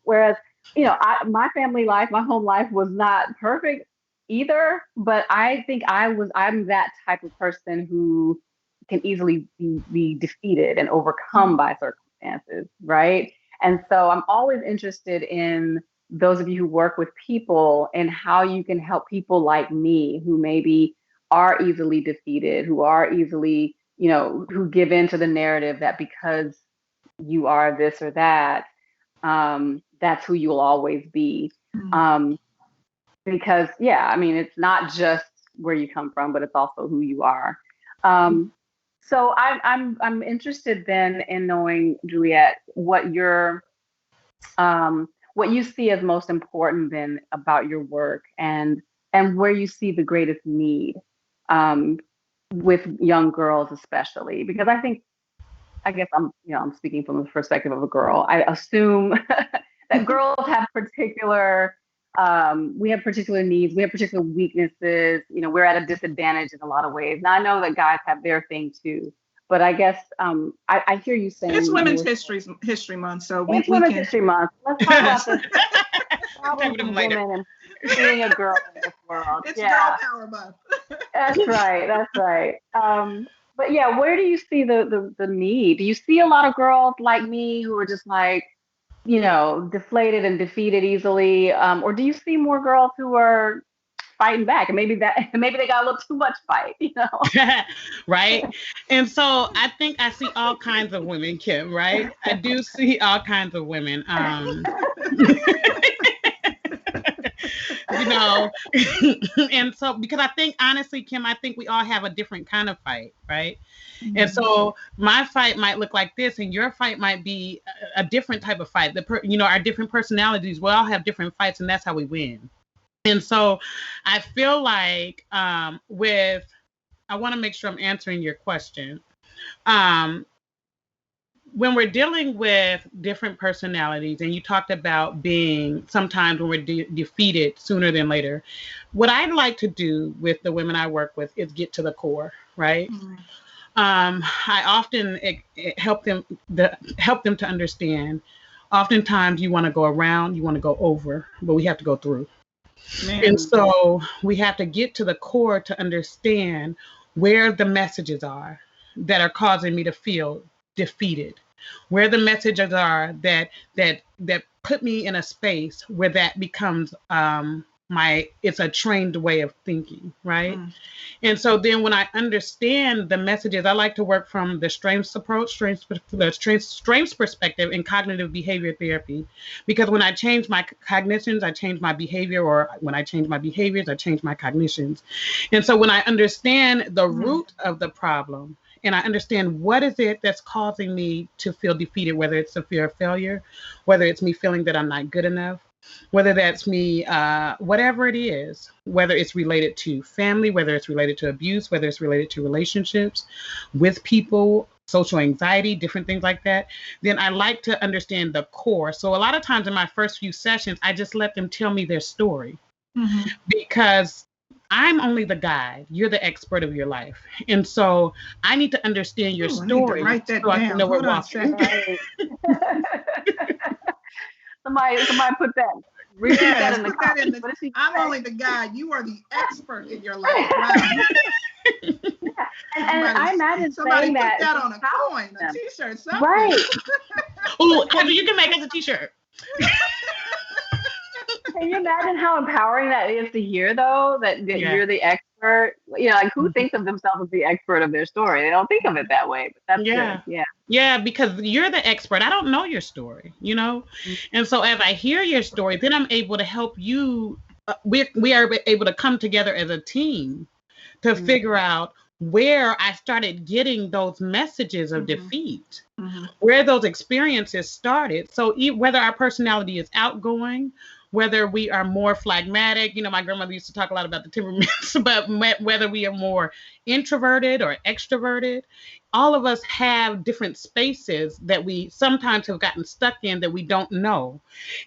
Whereas, my family life, my home life was not perfect either, but I think I'm that type of person who can easily be defeated and overcome by circumstances, right? And so I'm always interested in those of you who work with people and how you can help people like me who maybe are easily defeated, who are easily, who give in to the narrative that because you are this or that, that's who you will always be. Because it's not just where you come from, but it's also who you are. So I'm interested then in knowing, Juliet, what you see as most important then about your work, and where you see the greatest need with young girls especially, because I guess I'm speaking from the perspective of a girl. I assume that girls have we have particular needs, we have particular weaknesses. We're at a disadvantage in a lot of ways. Now I know that guys have their thing too, but I guess I hear you saying it's Women's History Month, so it's Women's History Month. Let's talk about this problems of women and being a girl in this world. It's Girl Power Month. That's right. But yeah, where do you see the need? Do you see a lot of girls like me who are just like, deflated and defeated easily? Or do you see more girls who are fighting back, and maybe they got a little too much fight, Right. And so I think I see all kinds of women, Kim, right? I do see all kinds of women. And so, because I think, honestly, Kim, I think we all have a different kind of fight, right? Mm-hmm. And so my fight might look like this, and your fight might be a different type of fight. Our different personalities, we all have different fights, and that's how we win. And so I feel like I want to make sure I'm answering your question. When we're dealing with different personalities, and you talked about being sometimes when we're defeated sooner than later, what I'd like to do with the women I work with is get to the core, right? Mm-hmm. I often help them to understand. Oftentimes you want to go around, you want to go over, but we have to go through. Man. And so we have to get to the core to understand where the messages are that are causing me to feel defeated, where the messages are that put me in a space where that becomes it's a trained way of thinking, right? Mm. And so then when I understand the messages, I like to work from the strengths approach, strengths perspective in cognitive behavior therapy, because when I change my cognitions, I change my behavior, or when I change my behaviors, I change my cognitions. And so when I understand the root of the problem, and I understand what is it that's causing me to feel defeated, whether it's the fear of failure, whether it's me feeling that I'm not good enough, whether that's me, whatever it is, whether it's related to family, whether it's related to abuse, whether it's related to relationships with people, social anxiety, different things like that, then I like to understand the core. So a lot of times in my first few sessions, I just let them tell me their story, mm-hmm. because I'm only the guide. You're the expert of your life. And so I need to understand your story so down. I can know we're walking. Somebody put that. Yes, put that in the I'm only the guide. You are the expert in your life. Right? And I imagine somebody put that on a coin, a t-shirt, something. Right. Oh, you can make us a t-shirt. Can you imagine how empowering that is to hear, though, that you're the expert? Like who thinks of themselves as the expert of their story? They don't think of it that way, but that's good. Yeah. Yeah, because you're the expert. I don't know your story, Mm-hmm. And so as I hear your story, then I'm able to help you. We are able to come together as a team to mm-hmm. figure out where I started getting those messages of mm-hmm. defeat, mm-hmm. where those experiences started. So whether our personality is outgoing, whether we are more phlegmatic, my grandmother used to talk a lot about the temperaments, but whether we are more introverted or extroverted, all of us have different spaces that we sometimes have gotten stuck in that we don't know.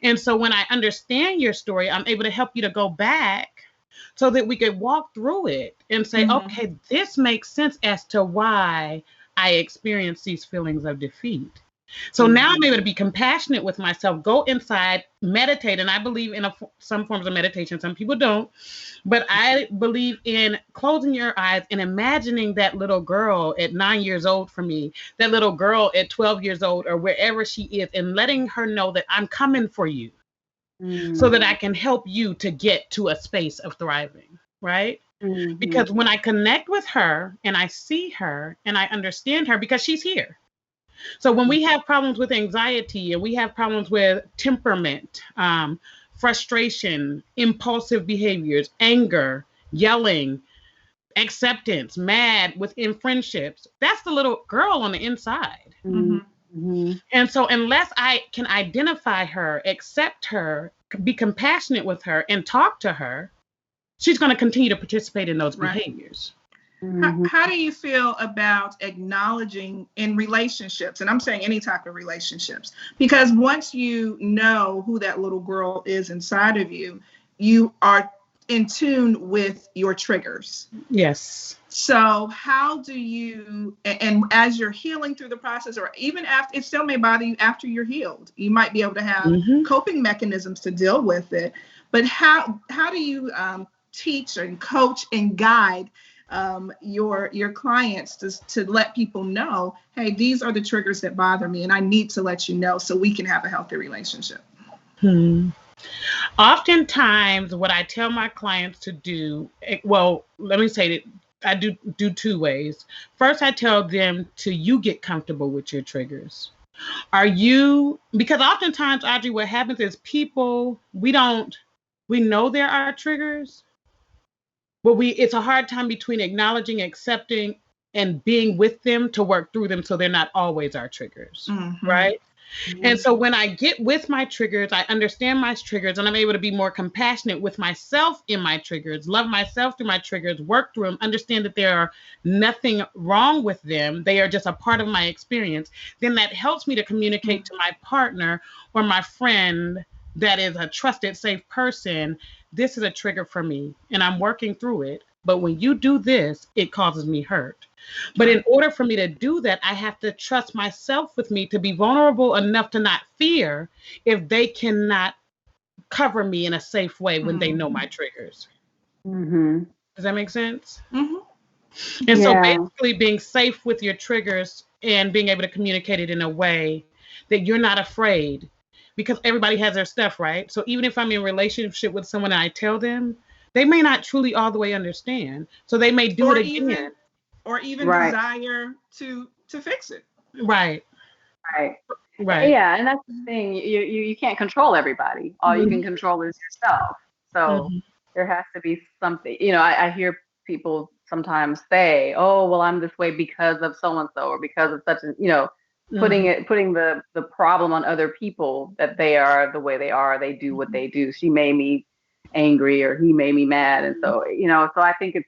And so when I understand your story, I'm able to help you to go back so that we could walk through it and say, okay, this makes sense as to why I experience these feelings of defeat. So now I'm able to be compassionate with myself, go inside, meditate. And I believe in some forms of meditation. Some people don't. But I believe in closing your eyes and imagining that little girl at 9 years old for me, that little girl at 12 years old or wherever she is, and letting her know that I'm coming for you so that I can help you to get to a space of thriving, right? Because when I connect with her and I see her and I understand her, because she's here. So when we have problems with anxiety and we have problems with temperament, frustration, impulsive behaviors, anger, yelling, acceptance, mad within friendships, that's the little girl on the inside. And so unless I can identify her, accept her, be compassionate with her, and talk to her, she's going to continue to participate in those behaviors. How do you feel about acknowledging in relationships? And I'm saying any type of relationships, because once you know who that little girl is inside of you, you are in tune with your triggers. Yes. So how do you, and as you're healing through the process, or even after, it still may bother you after you're healed, you might be able to have coping mechanisms to deal with it. But how do you teach and coach and guide your clients to let people know, hey, these are the triggers that bother me, and I need to let you know so we can have a healthy relationship? Oftentimes, what I tell my clients to do, well, let me say that I do two ways. First, I tell them you get comfortable with your triggers. Because oftentimes, Audrey, what happens is people, we know there are triggers, but it's a hard time between acknowledging, accepting, and being with them to work through them so they're not always our triggers, right? And so when I get with my triggers, I understand my triggers, and I'm able to be more compassionate with myself in my triggers, love myself through my triggers, work through them, understand that there are nothing wrong with them. They are just a part of my experience. Then that helps me to communicate to my partner or my friend that is a trusted, safe person. This is a trigger for me, and I'm working through it. But when you do this, it causes me hurt. But in order for me to do that, I have to trust myself with me to be vulnerable enough to not fear if they cannot cover me in a safe way when they know my triggers. Does that make sense? And so basically being safe with your triggers and being able to communicate it in a way that you're not afraid, because everybody has their stuff, right? So even if I'm in a relationship with someone and I tell them, they may not truly all the way understand. So they may do it again. Or even desire to fix it. Right. Yeah, and that's the thing. You can't control everybody. All you can control is yourself. So there has to be something. I hear people sometimes say, "Oh, well, I'm this way because of so and so, or because of such," putting the problem on other people, that they are the way they are. They do what they do. She made me angry, or he made me mad, and so So I think it's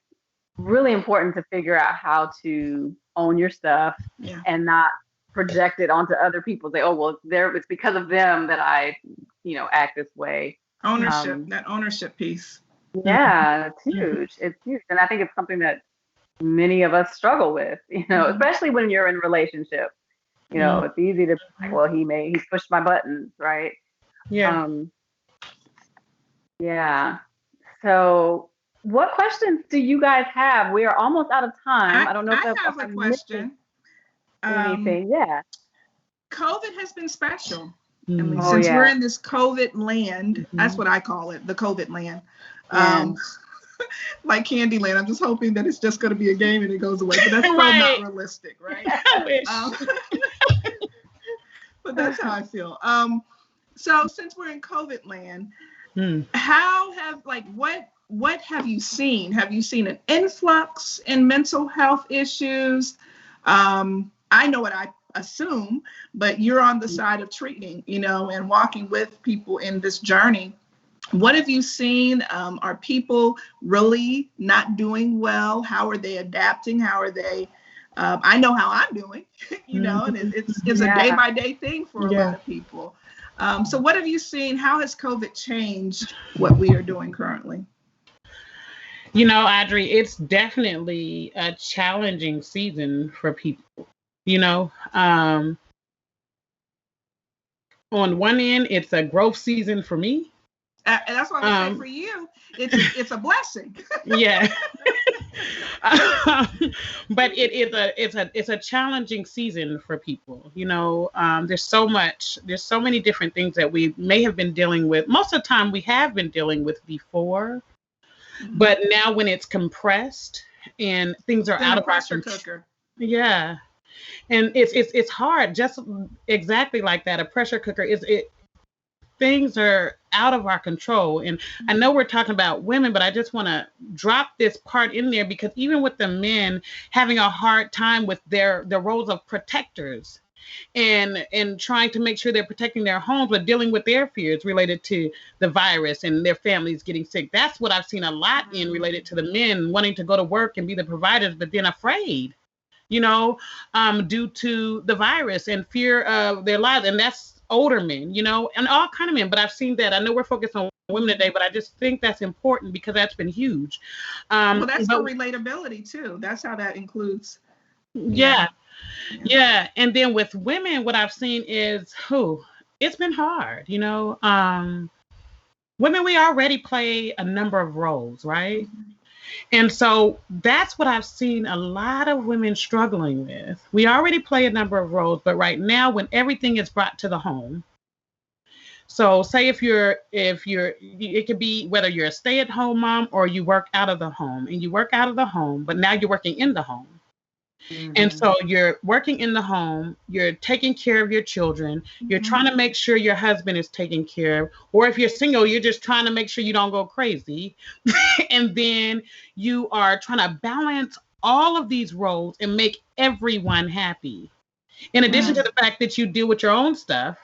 really important to figure out how to own your stuff and not project it onto other people. Say, oh, well, it's because of them that I, act this way. Ownership, that ownership piece. Yeah, it's huge. It's huge. And I think it's something that many of us struggle with, especially when you're in a relationship. It's easy to be like, well, he pushed my buttons, right? Yeah. Yeah. So what questions do you guys have? We are almost out of time. I don't know if I have a question. Anything? Yeah. COVID has been special. I mean, since we're in this COVID land, that's what I call it, the COVID land. Like Candyland, I'm just hoping that it's just going to be a game and it goes away. But that's so not realistic, right? I wish. But that's how I feel. So since we're in COVID land, what have you seen? Have you seen an influx in mental health issues? I know what I assume, but you're on the side of treating, and walking with people in this journey. What have you seen? Are people really not doing well? How are they adapting? How are they? I know how I'm doing, and it's a day-by-day thing for a lot of people. So what have you seen? How has COVID changed what we are doing currently? You know, Audrey, it's definitely a challenging season for people. You know, on one end, it's a growth season for me. And that's what I say for you. It's a blessing. Yeah. But it's a challenging season for people. You know, there's so many different things that we may have been dealing with. Most of the time, we have been dealing with before, but now when it's compressed and things are out of our pressure cooker. Yeah. And it's hard, just exactly like that. A pressure cooker things are out of our control. And I know we're talking about women, but I just want to drop this part in there because even with the men having a hard time with their roles of protectors and trying to make sure they're protecting their homes, but dealing with their fears related to the virus and their families getting sick. That's what I've seen a lot in related to the men wanting to go to work and be the providers, but then afraid, you know, due to the virus and fear of their lives. And that's older men, you know, and all kind of men. But I've seen that. I know we're focused on women today, but I just think that's important because that's been huge. Well, that's for relatability too. That's how that includes. Yeah. And then with women, what I've seen is it's been hard, you know. Women, we already play a number of roles, right? And so that's what I've seen a lot of women struggling with. We already play a number of roles, but right now when everything is brought to the home. So say if you're it could be whether you're a stay-at-home mom or you work out of the home and you work out of the home, but now you're working in the home. And so you're working in the home, you're taking care of your children, you're trying to make sure your husband is taken care of, or if you're single, you're just trying to make sure you don't go crazy. And then you are trying to balance all of these roles and make everyone happy. In addition to the fact that you deal with your own stuff,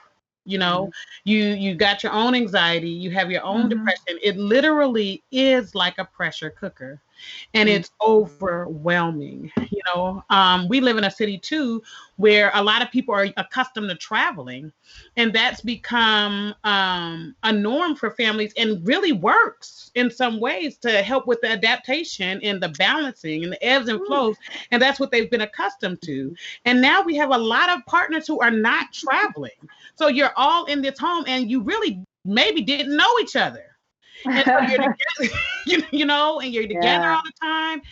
you know, you got your own anxiety, you have your own depression. It literally is like a pressure cooker. And it's overwhelming. You know, we live in a city too where a lot of people are accustomed to traveling, and that's become a norm for families and really works in some ways to help with the adaptation and the balancing and the ebbs and flows. And that's what they've been accustomed to. And now we have a lot of partners who are not traveling. So you're all in this home and you really maybe didn't know each other. And so you're together, you know, and you're together all the time.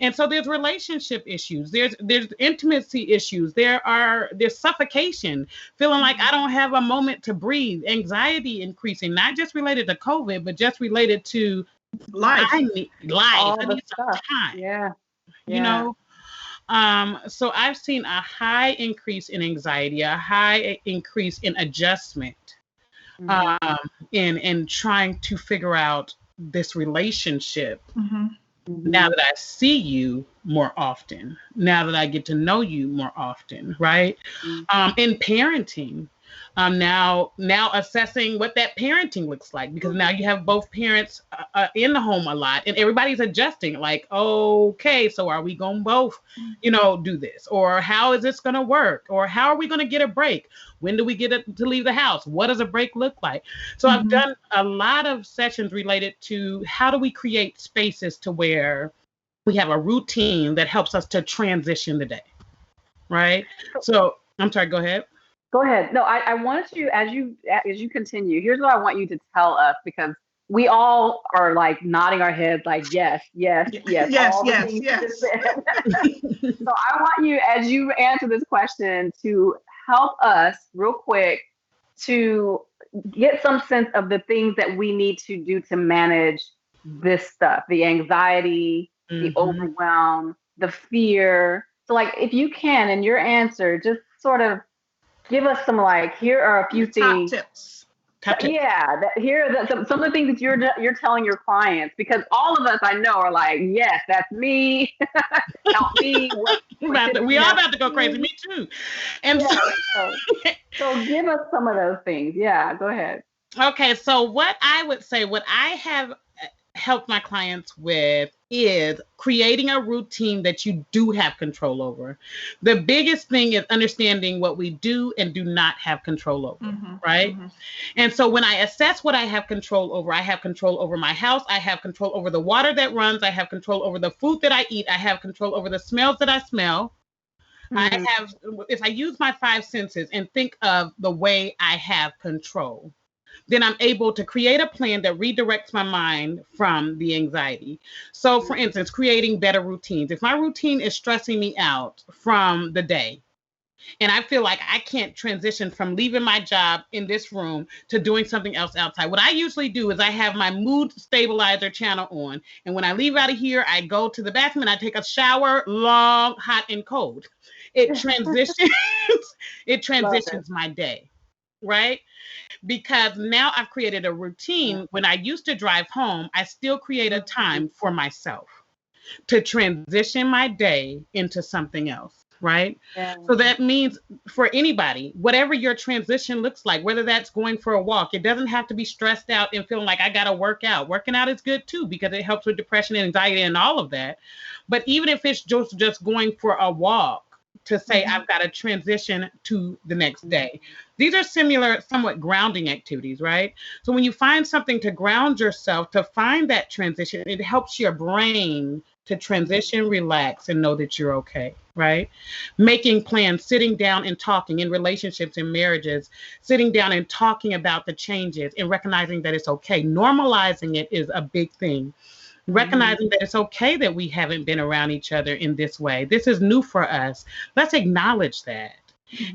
And so there's relationship issues. There's intimacy issues. There's suffocation, feeling like I don't have a moment to breathe, anxiety increasing, not just related to COVID, but just related to life. I need some time. Yeah. You know? So I've seen a high increase in anxiety, a high increase in adjustment. In trying to figure out this relationship now that I see you more often, now that I get to know you more often, right? In parenting, now assessing what that parenting looks like, because now you have both parents in the home a lot and everybody's adjusting like, okay, so are we going to both, you know, do this? Or how is this going to work? Or how are we going to get a break? When do we get to leave the house? What does a break look like? So I've done a lot of sessions related to how do we create spaces to where we have a routine that helps us to transition the day, right? So I'm sorry, go ahead. Go ahead. No, I wanted to, as you continue, here's what I want you to tell us, because we all are like nodding our heads like, yes. Yes. So I want you, as you answer this question, to help us real quick to get some sense of the things that we need to do to manage this stuff, the anxiety, the overwhelm, the fear. So like, if you can, in your answer, just sort of give us some, like, here are a few things. Top tips. Yeah, here are some of the things that you're telling your clients, because all of us I know are like, yes, that's me. Help me. We all about to go crazy. Me too. And so give us some of those things. Yeah, go ahead. Okay, so what I would say, what I have help my clients with is creating a routine that you do have control over. The biggest thing is understanding what we do and do not have control over, right? And so when I assess what I have control over, I have control over my house, I have control over the water that runs, I have control over the food that I eat, I have control over the smells that I smell. I have, if I use my 5 senses and think of the way I have control, then I'm able to create a plan that redirects my mind from the anxiety. So for instance, creating better routines. If my routine is stressing me out from the day, and I feel like I can't transition from leaving my job in this room to doing something else outside, what I usually do is I have my mood stabilizer channel on. And when I leave out of here, I go to the bathroom and I take a shower, long, hot, and cold. It transitions, it transitions my day, right? Because now I've created a routine. When I used to drive home, I still create a time for myself to transition my day into something else, right? Yeah. So that means for anybody, whatever your transition looks like, whether that's going for a walk, it doesn't have to be stressed out and feeling like I got to work out. Working out is good too, because it helps with depression and anxiety and all of that. But even if it's just going for a walk, to say I've got to transition to the next day. These are similar, somewhat grounding activities, right? So when you find something to ground yourself, to find that transition, it helps your brain to transition, relax, and know that you're okay, right? Making plans, sitting down and talking in relationships and marriages, sitting down and talking about the changes and recognizing that it's okay. Normalizing it is a big thing. Recognizing that it's okay that we haven't been around each other in this way. This is new for us. Let's acknowledge that.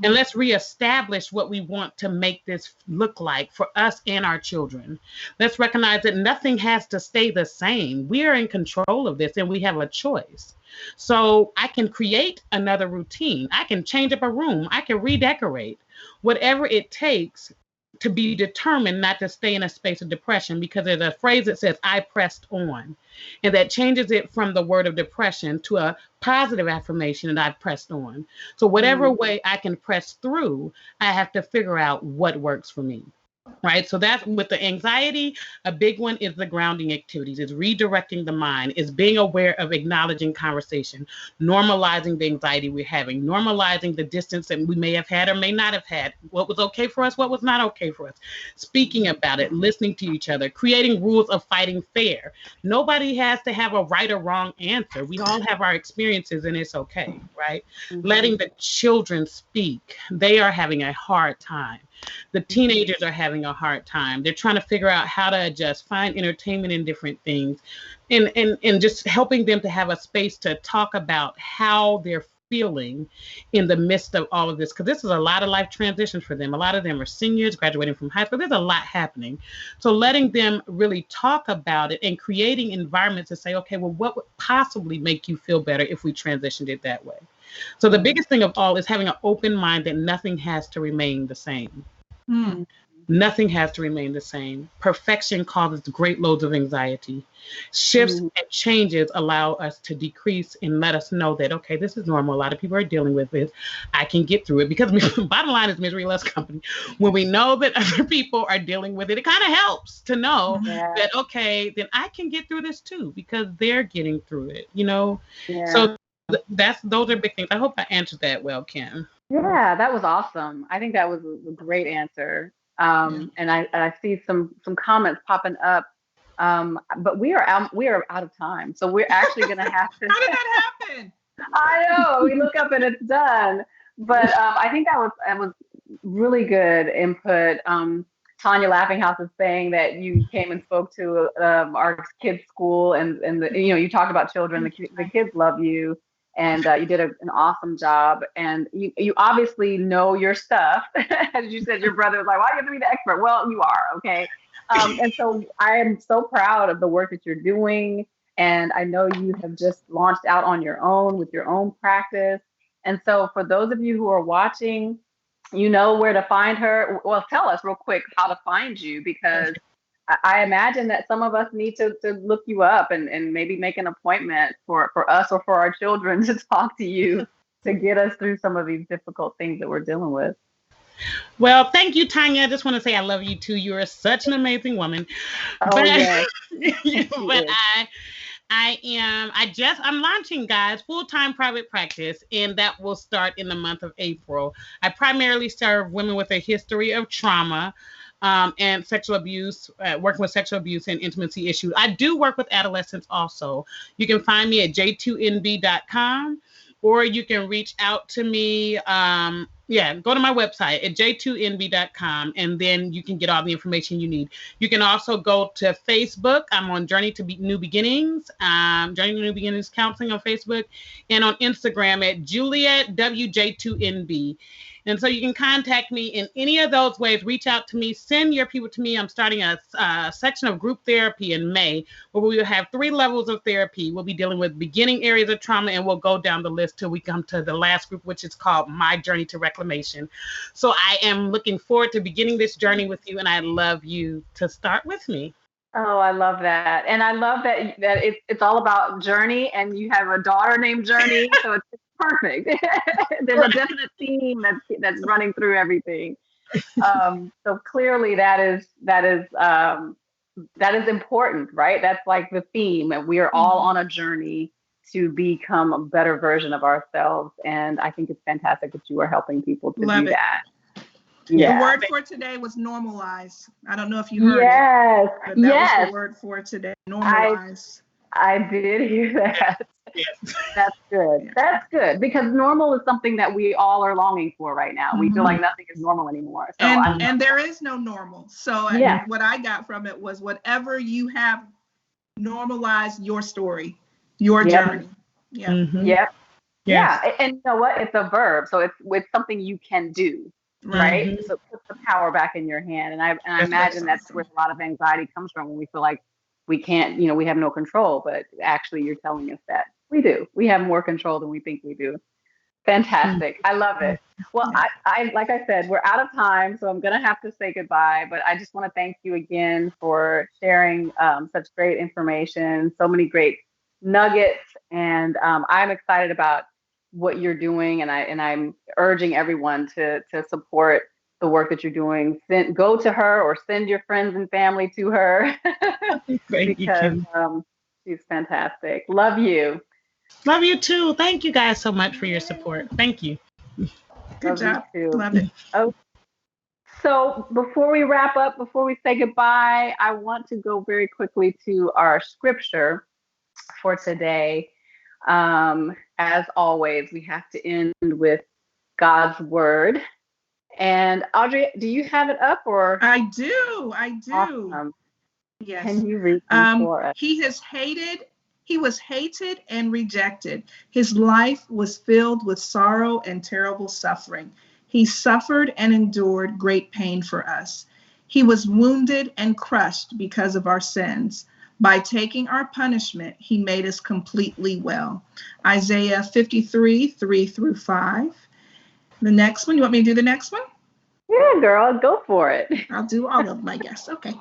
And let's reestablish what we want to make this look like for us and our children. Let's recognize that nothing has to stay the same. We are in control of this and we have a choice. So I can create another routine. I can change up a room. I can redecorate. Whatever it takes to be determined not to stay in a space of depression, because there's a phrase that says, I pressed on. And that changes it from the word of depression to a positive affirmation that I've pressed on. So whatever way I can press through, I have to figure out what works for me. Right. So that's with the anxiety. A big one is the grounding activities, is redirecting the mind, is being aware of acknowledging conversation, normalizing the anxiety we're having, normalizing the distance that we may have had or may not have had, what was okay for us, what was not okay for us, speaking about it, listening to each other, creating rules of fighting fair. Nobody has to have a right or wrong answer. We all have our experiences and it's okay. Right. Letting the children speak. They are having a hard time. The teenagers are having a hard time. They're trying to figure out how to adjust, find entertainment in different things, and just helping them to have a space to talk about how they're feeling in the midst of all of this. Because this is a lot of life transitions for them. A lot of them are seniors graduating from high school. There's a lot happening. So letting them really talk about it and creating environments to say, okay, well, what would possibly make you feel better if we transitioned it that way? So the biggest thing of all is having an open mind that nothing has to remain the same. Nothing has to remain the same. Perfection causes great loads of anxiety. Shifts and changes allow us to decrease and let us know that, okay, this is normal. A lot of people are dealing with this. I can get through it, because bottom line is misery loves company. When we know that other people are dealing with it, it kind of helps to know that, okay, then I can get through this too, because they're getting through it, you know? So those are big things. I hope I answered that well, Kim. Yeah, that was awesome. I think that was a great answer. And I see some comments popping up. But we are out of time. So we're actually going to have to. How did that happen? I know. We look up and it's done. But I think that was really good input. Tanya Laughinghouse is saying that you came and spoke to our kids' school, and you talked about children. The kids love you. And you did an awesome job. And you obviously know your stuff. As you said, your brother was like, why do you have to be the expert? Well, you are, okay? And so I am so proud of the work that you're doing. And I know you have just launched out on your own with your own practice. And so for those of you who are watching, you know where to find her. Well, tell us real quick how to find you, because I imagine that some of us need to look you up and maybe make an appointment for us or for our children to talk to you to get us through some of these difficult things that we're dealing with. Well, thank you, Tanya. I just want to say I love you too. You are such an amazing woman. Oh, But yes, she but is. I'm launching, guys, full-time private practice, and that will start in the month of April. I primarily serve women with a history of trauma, and sexual abuse, working with sexual abuse and intimacy issues. I do work with adolescents also. You can find me at j2nb.com, or you can reach out to me. Go to my website at j2nb.com, and then you can get all the information you need. You can also go to Facebook. I'm on New Beginnings, Journey to New Beginnings Counseling on Facebook, and on Instagram at Juliet WJ2NB. And so you can contact me in any of those ways. Reach out to me, send your people to me. I'm starting a section of group therapy in May, where we will have 3 levels of therapy. We'll be dealing with beginning areas of trauma, and we'll go down the list till we come to the last group, which is called My Journey to Reclamation. So I am looking forward to beginning this journey with you, and I'd love you to start with me. Oh, I love that. And I love that it's all about Journey, and you have a daughter named Journey, so it's perfect. There's a definite theme that's running through everything. So clearly that is important, right? That's like the theme, and we are all on a journey to become a better version of ourselves. And I think it's fantastic that you are helping people to do that. Yeah. The word for today was normalize. I don't know if you heard it. But that was the word for today. Normalize. I did hear that. That's good. That's good, because normal is something that we all are longing for right now. We feel like nothing is normal anymore. So and there is no normal. So what I got from it was whatever you have, normalize your story, your journey. Yeah. Mm-hmm. Yep. Yeah. And you know what? It's a verb. So it's something you can do. Right. Mm-hmm. So put the power back in your hand. And I imagine that's where a lot of anxiety comes from, when we feel like we can't, we have no control. But actually, you're telling us that we do. We have more control than we think we do. Fantastic. I love it. Well, I like I said, we're out of time, so I'm going to have to say goodbye. But I just want to thank you again for sharing such great information, so many great nuggets. And I'm excited about what you're doing, and I'm urging everyone to support the work that you're doing. Go to her, or send your friends and family to her because she's fantastic. Love you. Love you too. Thank you guys so much for your support. Thank you. Good job. Love it. Oh, so before we wrap up, before we say goodbye, I want to go very quickly to our scripture for today. As always, we have to end with God's word. And Audrey, do you have it up? Or I do. Awesome. Yes. Can you read for us? He was hated and rejected. His life was filled with sorrow and terrible suffering. He suffered and endured great pain for us. He was wounded and crushed because of our sins. By taking our punishment, he made us completely well. Isaiah 53, 3-5. The next one, you want me to do the next one? Yeah, girl, go for it. I'll do all of them, I guess. Okay.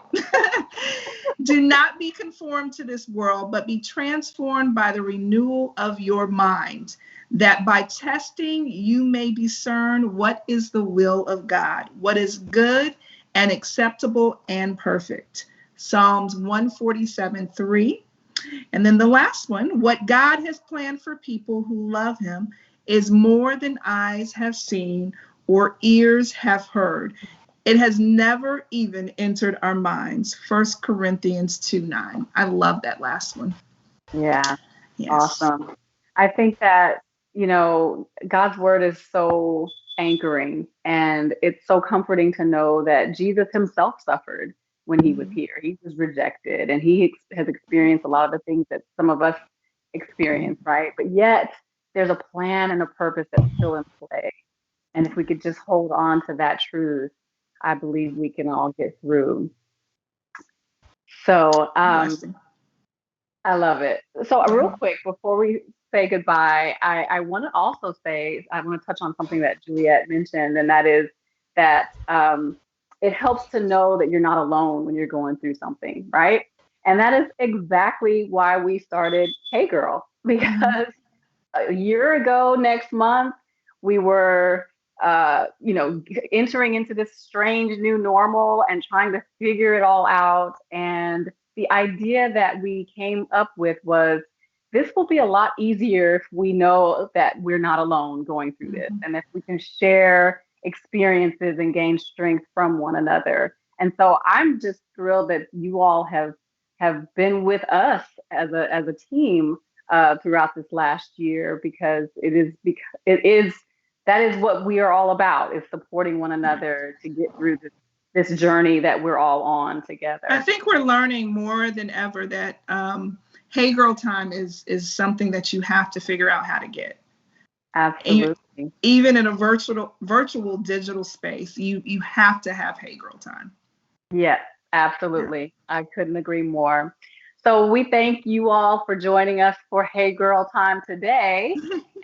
Do not be conformed to this world, but be transformed by the renewal of your mind, that by testing you may discern what is the will of God, what is good and acceptable and perfect. Psalms 147:3. And then the last one, what God has planned for people who love him is more than eyes have seen or ears have heard. It has never even entered our minds. 1 Corinthians 2:9. I love that last one. Yeah. Yes. Awesome. I think that, God's word is so anchoring, and it's so comforting to know that Jesus himself suffered when he was here. He was rejected, and he has experienced a lot of the things that some of us experience, right? But yet there's a plan and a purpose that's still in play. And if we could just hold on to that truth, I believe we can all get through. So I love it. So real quick, before we say goodbye, I want to also say, I want to touch on something that Juliet mentioned, and that is that it helps to know that you're not alone when you're going through something, right? And that is exactly why we started Hey Girl, because a year ago next month, we were entering into this strange new normal and trying to figure it all out. And the idea that we came up with was, this will be a lot easier if we know that we're not alone going through this, and if we can share experiences and gain strength from one another. And so I'm just thrilled that you all have been with us as a team throughout this last year, because that is what we are all about, is supporting one another to get through this journey that we're all on together. I think we're learning more than ever that Hey Girl time is something that you have to figure out how to get. Absolutely. Even in a virtual digital space, you have to have Hey Girl time. Yes, absolutely. Yeah. I couldn't agree more. So we thank you all for joining us for Hey Girl time today.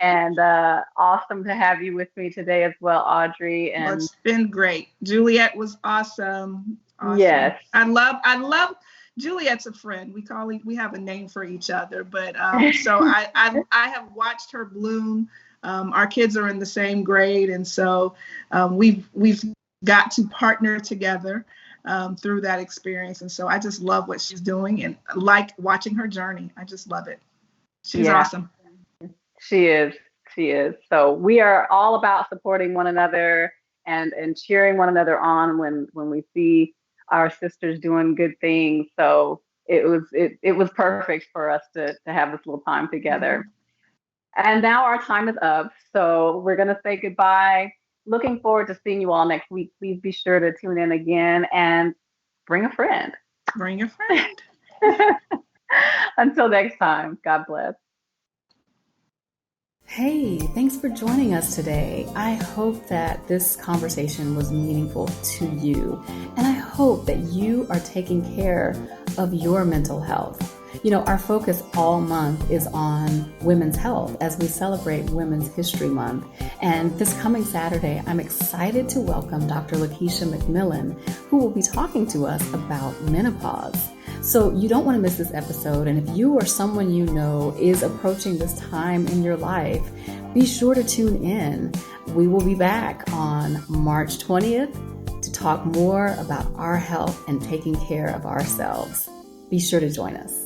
And awesome to have you with me today as well, Audrey. And well, it's been great. Juliet was awesome. Yes. I love Juliet's a friend. We have a name for each other, but so I have watched her bloom. Our kids are in the same grade, and so we've got to partner together through that experience. And so I just love what she's doing and like watching her journey. I just love it. She's awesome. She is. So we are all about supporting one another and cheering one another on when we see our sisters doing good things. So it was perfect for us to have this little time together. And now our time is up. So we're going to say goodbye. Looking forward to seeing you all next week. Please be sure to tune in again and bring a friend. Bring a friend. Until next time, God bless. Hey, thanks for joining us today. I hope that this conversation was meaningful to you, and I hope that you are taking care of your mental health. You know, our focus all month is on women's health as we celebrate Women's History Month. And this coming Saturday, I'm excited to welcome Dr. Lakeisha McMillan, who will be talking to us about menopause. So you don't want to miss this episode. And if you or someone you know is approaching this time in your life, be sure to tune in. We will be back on March 20th to talk more about our health and taking care of ourselves. Be sure to join us.